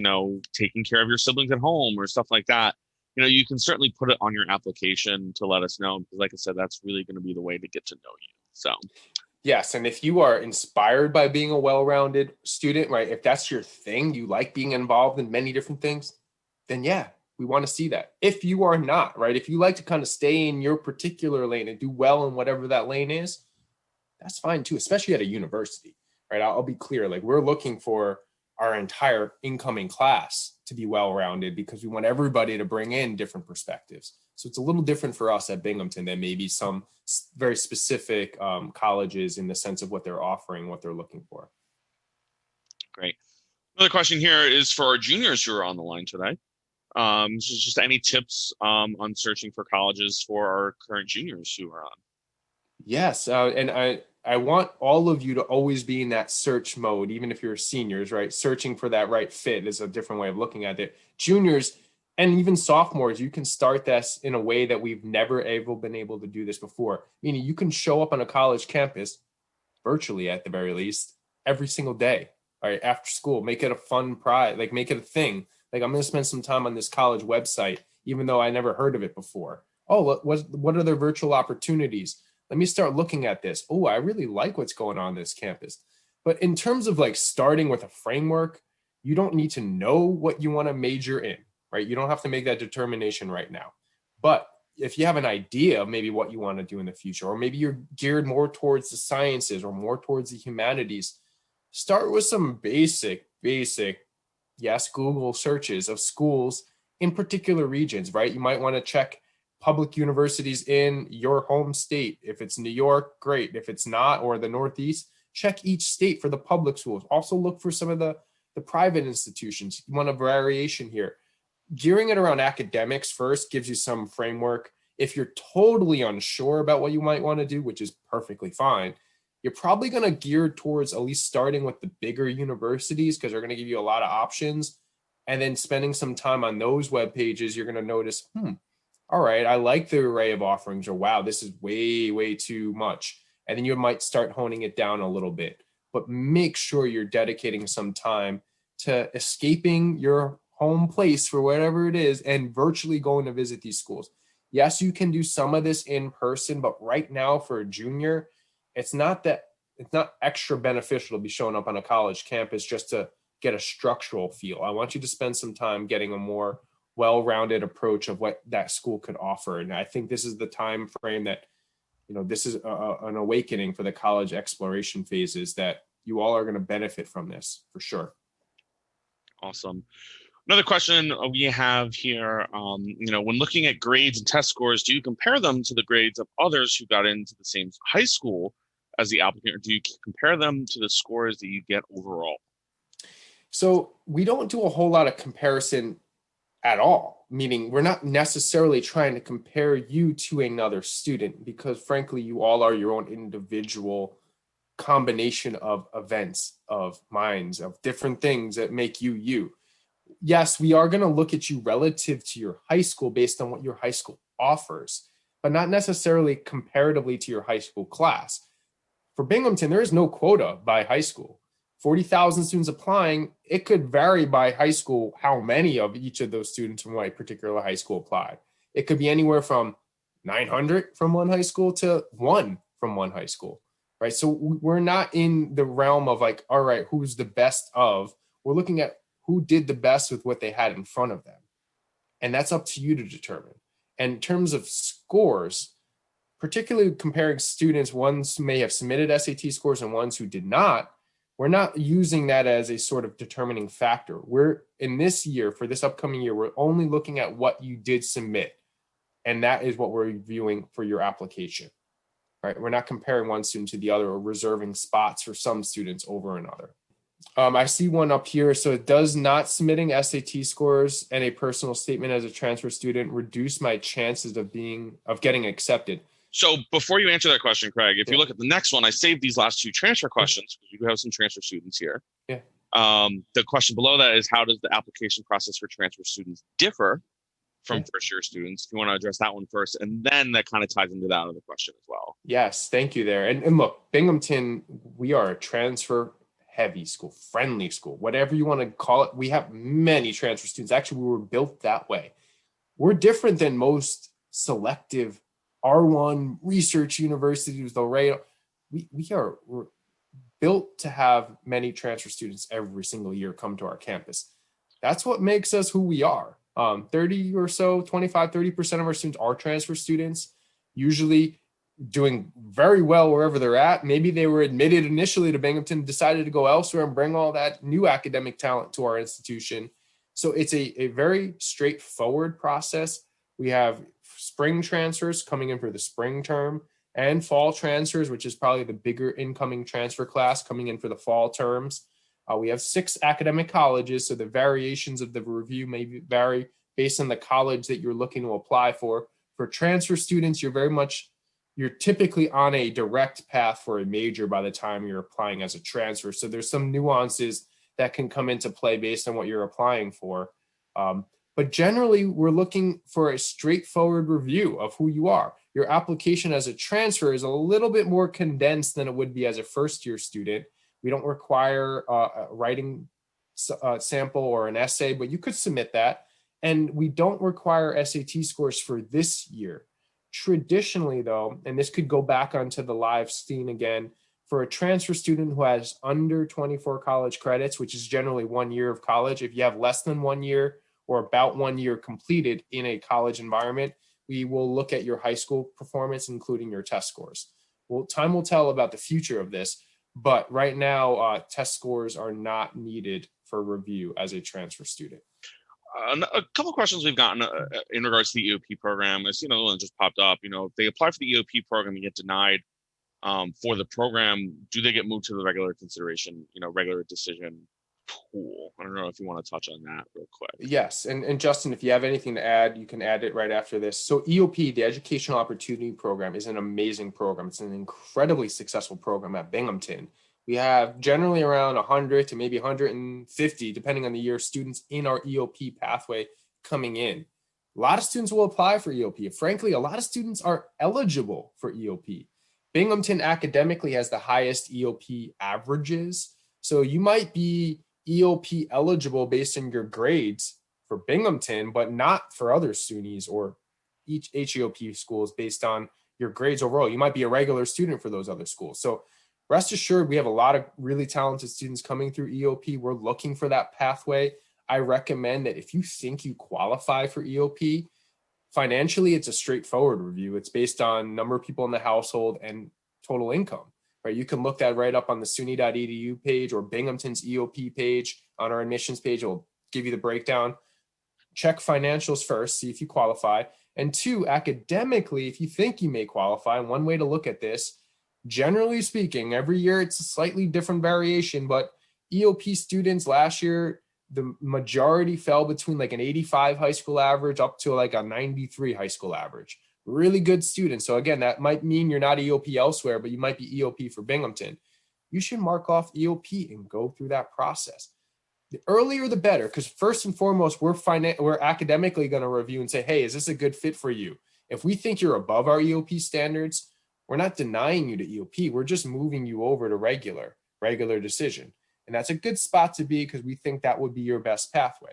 [SPEAKER 2] taking care of your siblings at home or stuff like that. You can certainly put it on your application to let us know, because like I said, that's really going to be the way to get to know you. So
[SPEAKER 1] yes, and if you are inspired by being a well-rounded student, right, if that's your thing, you like being involved in many different things, then yeah, we want to see that. If you are not, right, if you like to kind of stay in your particular lane and do well in whatever that lane is, that's fine too, especially at a university, right? I'll be clear, like we're looking for our entire incoming class to be well-rounded because we want everybody to bring in different perspectives. So it's a little different for us at Binghamton than maybe some very specific colleges in the sense of what they're offering, what they're looking for.
[SPEAKER 2] Great. Another question here is for our juniors who are on the line today. Just any tips on searching for colleges for our current juniors who are on?
[SPEAKER 1] Yes, and I want all of you to always be in that search mode, even if you're seniors, right? Searching for that right fit is a different way of looking at it. Juniors and even sophomores, you can start this in a way that we've never been able to do this before. Meaning you can show up on a college campus, virtually at the very least, every single day, all right, after school. Make it a fun pride, like make it a thing. Like I'm going to spend some time on this college website, even though I never heard of it before. Oh, what are their virtual opportunities? Let me start looking at this. Oh, I really like what's going on this campus. But in terms of like starting with a framework, You don't need to know what you want to major in, right? You don't have to make that determination right now. But if you have an idea of maybe what you want to do in the future, or maybe you're geared more towards the sciences or more towards the humanities, start with some basic, yes, Google searches of schools in particular regions, right? You might want to check public universities in your home state. If it's New York, great. If it's not, or the Northeast, check each state for the public schools. Also look for some of the private institutions. You want a variation here. Gearing it around academics first gives you some framework. If you're totally unsure about what you might want to do, which is perfectly fine, you're probably going to gear towards at least starting with the bigger universities because they're going to give you a lot of options. And then spending some time on those web pages, you're going to notice, all right, I like the array of offerings, or wow, this is way too much. And then you might start honing it down a little bit. But make sure you're dedicating some time to escaping your home place for whatever it is and virtually going to visit these schools. Yes, you can do some of this in person, but right now for a junior, it's not extra beneficial to be showing up on a college campus just to get a structural feel. I want you to spend some time getting a more well-rounded approach of what that school could offer. And I think this is the time frame that, this is an awakening for the college exploration phases, that you all are going to benefit from this for sure.
[SPEAKER 2] Awesome. Another question we have here, when looking at grades and test scores, do you compare them to the grades of others who got into the same high school as the applicant, or do you compare them to the scores that you get overall?
[SPEAKER 1] So we don't do a whole lot of comparison at all, meaning we're not necessarily trying to compare you to another student, because frankly, you all are your own individual combination of events, of minds, of different things that make you you. Yes, we are going to look at you relative to your high school based on what your high school offers, but not necessarily comparatively to your high school class. For Binghamton, there is no quota by high school. 40,000 students applying, it could vary by high school how many of each of those students from a particular high school applied. It could be anywhere from 900 from one high school to 1 from one high school, right? So we're not in the realm of like, all right, who's the best of? We're looking at who did the best with what they had in front of them. And that's up to you to determine. And in terms of scores, particularly comparing students, ones who may have submitted SAT scores and ones who did not, we're not using that as a sort of determining factor. We're in this year, for this upcoming year, we're only looking at what you did submit. And that is what we're reviewing for your application, right? We're not comparing one student to the other or reserving spots for some students over another. I see one up here. So it does not submitting SAT scores and a personal statement as a transfer student reduce my chances of getting accepted?
[SPEAKER 2] So before you answer that question, Craig, if you look at the next one, I saved these last 2 transfer questions because we do have some transfer students here.
[SPEAKER 1] Yeah.
[SPEAKER 2] The question below that is, how does the application process for transfer students differ from first year students? If you want to address that one first, and then that kind of ties into that other question as well.
[SPEAKER 1] Yes, thank you there. And look, Binghamton, we are a transfer heavy school, friendly school, whatever you want to call it. We have many transfer students. Actually, we were built that way. We're different than most selective R1 research universities, though, right? We're built to have many transfer students every single year come to our campus. That's what makes us who we are. 30 or so, 25-30% of our students are transfer students, usually doing very well wherever they're at. Maybe they were admitted initially to Binghamton, decided to go elsewhere and bring all that new academic talent to our institution. So it's a very straightforward process. We have spring transfers coming in for the spring term, and fall transfers, which is probably the bigger incoming transfer class coming in for the fall terms. We have 6 academic colleges, so the variations of the review may vary based on the college that you're looking to apply for. For transfer students, you're typically on a direct path for a major by the time you're applying as a transfer. So there's some nuances that can come into play based on what you're applying for. But generally, we're looking for a straightforward review of who you are. Your application as a transfer is a little bit more condensed than it would be as a first-year student. We don't require a writing sample or an essay, but you could submit that. And we don't require SAT scores for this year. Traditionally, though, and this could go back onto the live scene again, For a transfer student who has under 24 college credits, which is generally 1 year of college, if you have less than 1 year or about 1 year completed in a college environment, we will look at your high school performance, including your test scores. Well, time will tell about the future of this, but right now, test scores are not needed for review as a transfer student.
[SPEAKER 2] A couple of questions we've gotten in regards to the EOP program. I see another one just popped up. If they apply for the EOP program and get denied for the program, do they get moved to the regular consideration, regular decision pool? I don't know if you want to touch on that real quick.
[SPEAKER 1] Yes. And Justin, if you have anything to add, you can add it right after this. So EOP, the Educational Opportunity Program, is an amazing program. It's an incredibly successful program at Binghamton. We have generally around 100 to maybe 150, depending on the year, students in our EOP pathway coming in. A lot of students will apply for EOP. Frankly, a lot of students are eligible for EOP. Binghamton academically has the highest EOP averages. So you might be EOP eligible based on your grades for Binghamton, but not for other SUNYs or each HEOP schools based on your grades overall. You might be a regular student for those other schools. So rest assured, we have a lot of really talented students coming through EOP. We're looking for that pathway. I recommend that if you think you qualify for EOP, financially, it's a straightforward review. It's based on number of people in the household and total income, right? You can look that right up on the SUNY.edu page or Binghamton's EOP page on our admissions page. It'll give you the breakdown. Check financials first, see if you qualify. And two, academically, if you think you may qualify, one way to look at this, generally speaking, every year it's a slightly different variation, but EOP students last year, the majority fell between like an 85 high school average up to like a 93 high school average. Really good students. So again, that might mean you're not EOP elsewhere, but you might be EOP for Binghamton. You should mark off EOP and go through that process. The earlier, the better, because first and foremost, we're academically going to review and say, hey, is this a good fit for you? If we think you're above our EOP standards, we're not denying you to EOP. We're just moving you over to regular decision. And that's a good spot to be because we think that would be your best pathway.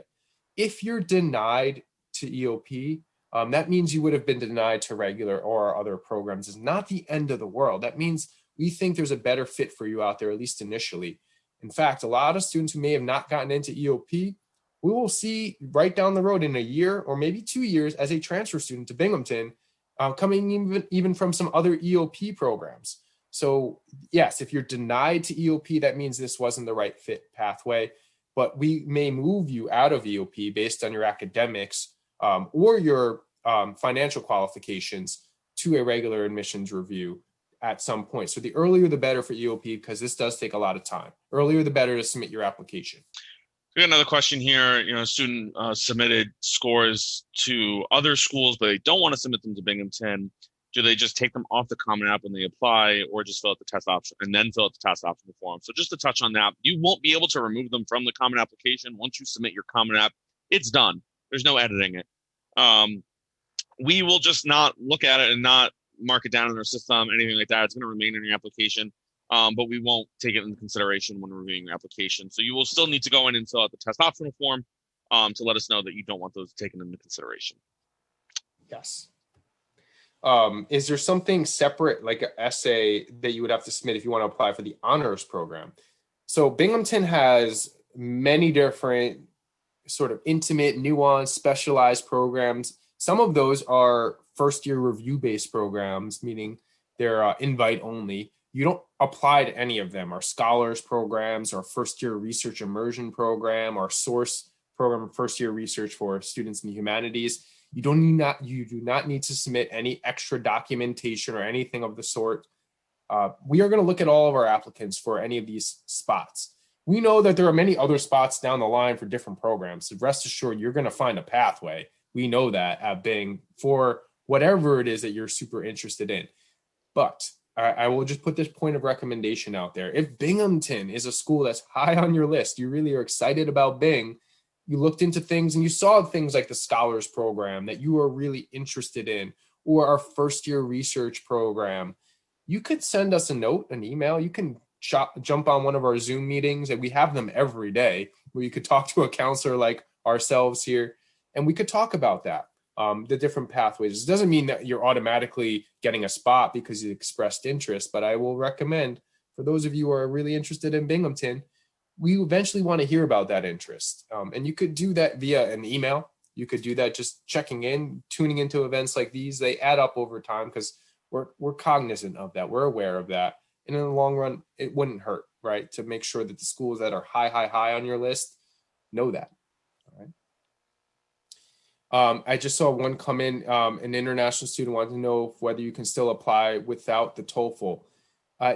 [SPEAKER 1] If you're denied to EOP, that means you would have been denied to regular or other programs. It's not the end of the world. That means we think there's a better fit for you out there, at least initially. In fact, a lot of students who may have not gotten into EOP, we will see right down the road in a year or maybe 2 years as a transfer student to Binghamton, coming even from some other EOP programs. So yes, if you're denied to EOP, that means this wasn't the right fit pathway, but we may move you out of EOP based on your academics or your financial qualifications to a regular admissions review at some point. So the earlier the better for EOP, because this does take a lot of time. Earlier the better to submit your application.
[SPEAKER 2] We got another question here. A student submitted scores to other schools, but they don't want to submit them to Binghamton. Do they just take them off the Common App when they apply, or just fill out the test option and then fill out the test option form? So just to touch on that, you won't be able to remove them from the Common Application. Once you submit your Common App, it's done. There's no editing it. We will just not look at it and not mark it down in our system, anything like that. It's going to remain in your application, but we won't take it into consideration when reviewing your application. So you will still need to go in and fill out the test optional form to let us know that you don't want those taken into consideration.
[SPEAKER 1] Yes. Is there something separate, like an essay, that you would have to submit if you want to apply for the honors program? So Binghamton has many different sort of intimate, nuanced, specialized programs. Some of those are first-year review-based programs, meaning they're invite only. You don't apply to any of them. Our scholars programs, our first-year research immersion program, our source program, first-year research for students in the humanities. You do not need to submit any extra documentation or anything of the sort. We are going to look at all of our applicants for any of these spots. We know that there are many other spots down the line for different programs. So rest assured, you're going to find a pathway. We know that at Bing for whatever it is that you're super interested in. But I will just put this point of recommendation out there. If Binghamton is a school that's high on your list, you really are excited about Bing, you looked into things and you saw things like the scholars program that you are really interested in, or our first year research program, you could send us a note, an email. You can jump on one of our Zoom meetings, and we have them every day, where you could talk to a counselor like ourselves here, and we could talk about that, the different pathways. It doesn't mean that you're automatically getting a spot because you expressed interest, but I will recommend for those of you who are really interested in Binghamton, we eventually want to hear about that interest. And you could do that via an email. You could do that just checking in, tuning into events like these. They add up over time because we're cognizant of that. We're aware of that. And in the long run, it wouldn't hurt, right? To make sure that the schools that are high on your list know that. All right. I just saw one come in. An international student wanted to know whether you can still apply without the TOEFL.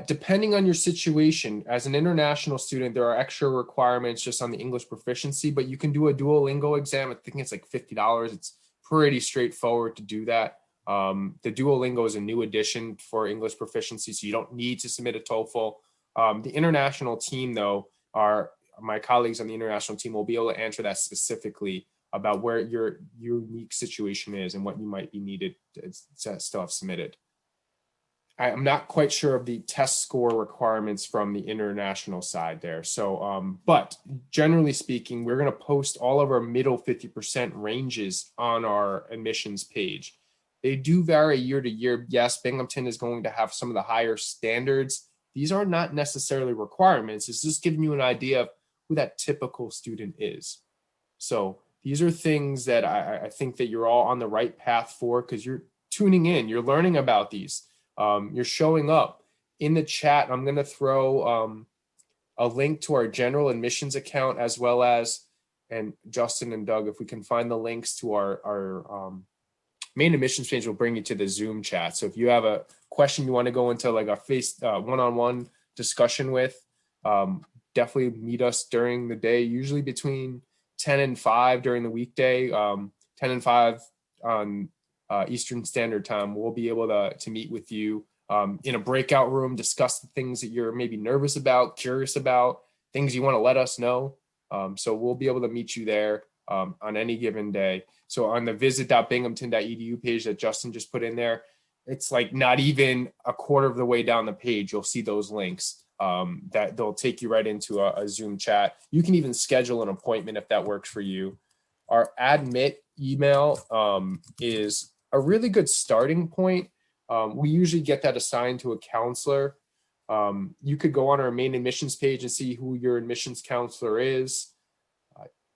[SPEAKER 1] Depending on your situation, as an international student, there are extra requirements just on the English proficiency, but you can do a Duolingo exam. I think it's like $50. It's pretty straightforward to do that. The Duolingo is a new addition for English proficiency, so you don't need to submit a TOEFL. The international team, though, my colleagues on the international team will be able to answer that specifically about where your unique situation is and what you might be needed to still have submitted. I'm not quite sure of the test score requirements from the international side there. So, but generally speaking, we're going to post all of our middle 50% ranges on our admissions page. They do vary year to year. Yes, Binghamton is going to have some of the higher standards. These are not necessarily requirements. It's just giving you an idea of who that typical student is. So these are things that I think that you're all on the right path for, because you're tuning in, you're learning about these. You're showing up. In the chat, I'm going to throw a link to our general admissions account, as well as, and Justin and Doug, if we can find the links to our main admissions page, will bring you to the Zoom chat. So if you have a question you want to go into like a one-on-one discussion with, definitely meet us during the day, usually between 10 and 5 during the weekday, 10 and 5 on Eastern Standard Time. We'll be able to meet with you in a breakout room, discuss the things that you're maybe nervous about, curious about, things you want to let us know. So we'll be able to meet you there on any given day. So on the visit.binghamton.edu page that Justin just put in there, it's like not even a quarter of the way down the page, you'll see those links that they'll take you right into a Zoom chat. You can even schedule an appointment if that works for you. Our admit email is a really good starting point. We usually get that assigned to a counselor. You could go on our main admissions page and see who your admissions counselor is.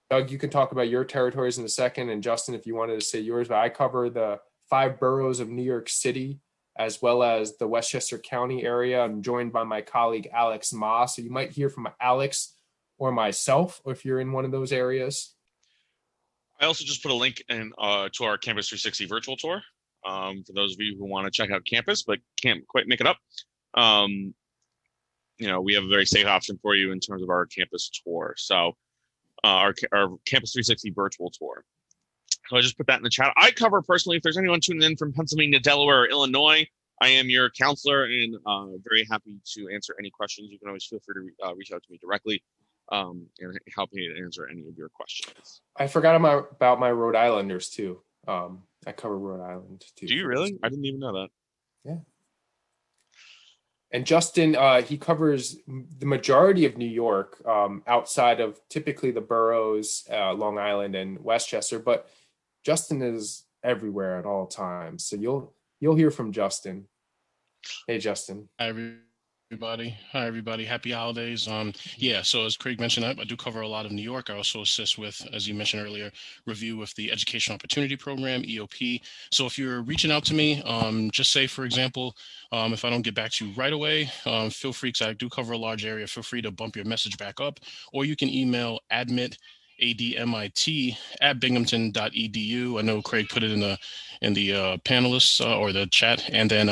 [SPEAKER 1] Doug, you can talk about your territories in a second, and Justin, if you wanted to say yours, but I cover the 5 boroughs of New York City, as well as the Westchester County area. I'm joined by my colleague, Alex Ma. So you might hear from Alex or myself if you're in one of those areas.
[SPEAKER 2] I also just put a link in to our Campus 360 virtual tour for those of you who want to check out campus but can't quite make it up. We have a very safe option for you in terms of our campus tour. So our Campus 360 virtual tour. So I just put that in the chat. I cover personally, if there's anyone tuning in from Pennsylvania, Delaware, or Illinois, I am your counselor and very happy to answer any questions. You can always feel free to reach out to me directly and help me to answer any of your questions.
[SPEAKER 1] I forgot about my Rhode Islanders too. I cover Rhode Island too.
[SPEAKER 2] Do you really? I didn't even know that.
[SPEAKER 1] Yeah. And Justin, he covers the majority of New York, outside of typically the boroughs, Long Island and Westchester. But Justin is everywhere at all times, so you'll hear from Justin. Hey, Justin.
[SPEAKER 3] Hi, everybody. Happy holidays. Yeah, so as Craig mentioned, I do cover a lot of New York. I also assist with, as you mentioned earlier, review with the Educational Opportunity Program, EOP. So if you're reaching out to me, just say, for example, if I don't get back to you right away, feel free, because I do cover a large area, feel free to bump your message back up, or you can email admit, ADMIT, at binghamton.edu. I know Craig put it in the panelists or the chat, and then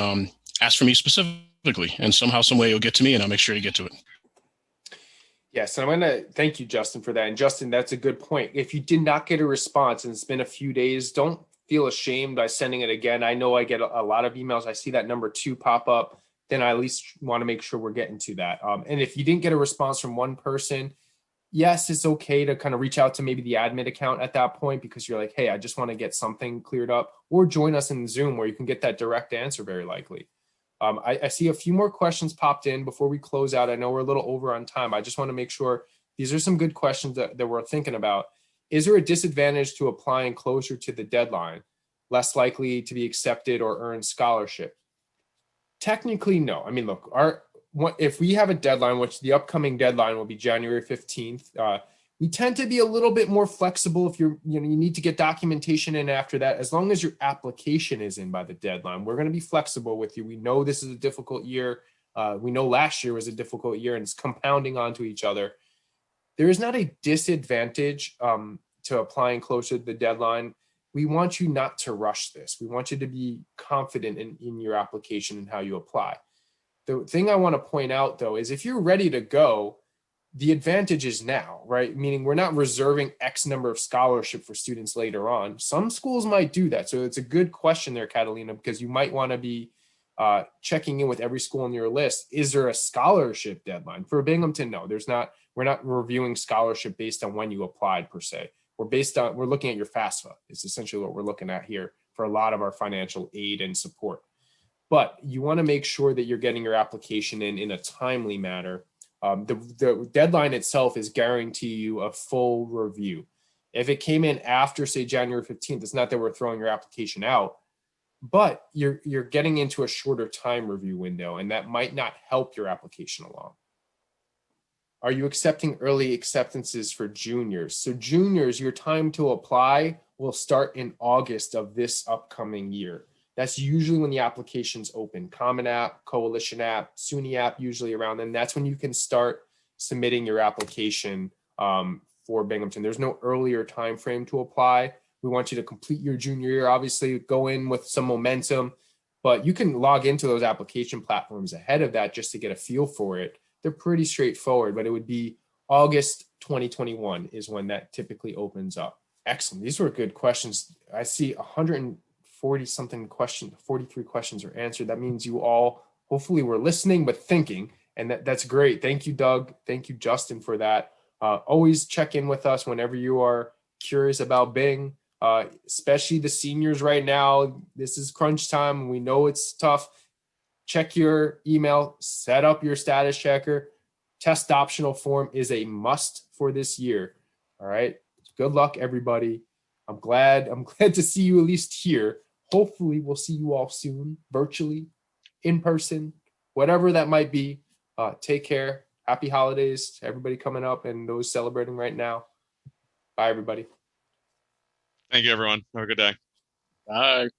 [SPEAKER 3] ask for me specifically. And somehow, some way, you'll get to me, and I'll make sure you get to it.
[SPEAKER 1] Yes, and I'm going to thank you, Justin, for that. And Justin, that's a good point. If you did not get a response and it's been a few days, don't feel ashamed by sending it again. I know I get a lot of emails. I see that number 2 pop up. Then I at least want to make sure we're getting to that. And if you didn't get a response from one person, yes, it's okay to kind of reach out to maybe the admin account at that point, because you're like, hey, I just want to get something cleared up, or join us in Zoom where you can get that direct answer very likely. I see a few more questions popped in before we close out. I know we're a little over on time. I just want to make sure these are some good questions that we're thinking about. Is there a disadvantage to applying closer to the deadline, less likely to be accepted or earn scholarship? Technically, no. I mean, look, if we have a deadline, which the upcoming deadline will be January 15th, we tend to be a little bit more flexible if you need to get documentation in after that. As long as your application is in by the deadline, we're going to be flexible with you. We know this is a difficult year. We know last year was a difficult year and it's compounding onto each other. There is not a disadvantage to applying closer to the deadline. We want you not to rush this. We want you to be confident in your application and how you apply. The thing I want to point out, though, is if you're ready to go, the advantage is now, right? Meaning we're not reserving X number of scholarship for students later on. Some schools might do that. So it's a good question there, Catalina, because you might want to be checking in with every school on your list. Is there a scholarship deadline? For Binghamton, no, there's not. We're not reviewing scholarship based on when you applied per se. We're looking at your FAFSA. It's essentially what we're looking at here for a lot of our financial aid and support. But you want to make sure that you're getting your application in a timely manner. The deadline itself is guarantee you a full review. If it came in after, say, January 15th, it's not that we're throwing your application out, but you're getting into a shorter time review window, and that might not help your application along. Are you accepting early acceptances for juniors? So juniors, your time to apply will start in August of this upcoming year. That's usually when the applications open. Common App, Coalition App, SUNY App, usually around then. That's when you can start submitting your application for Binghamton. There's no earlier time frame to apply. We want you to complete your junior year, obviously go in with some momentum, but you can log into those application platforms ahead of that just to get a feel for it. They're pretty straightforward, but it would be August 2021 is when that typically opens up. Excellent. These were good questions. I see 140 something questions, 43 questions are answered. That means you all hopefully were listening, but thinking, and that's great. Thank you, Doug. Thank you, Justin, for that. Always check in with us whenever you are curious about Bing, especially the seniors right now. This is crunch time. We know it's tough. Check your email, set up your status checker. Test optional form is a must for this year. All right. Good luck, everybody. I'm glad to see you at least here. Hopefully we'll see you all soon, virtually, in person, whatever that might be. Take care. Happy holidays to everybody coming up and those celebrating right now. Bye, everybody.
[SPEAKER 2] Thank you, everyone. Have a good day.
[SPEAKER 3] Bye.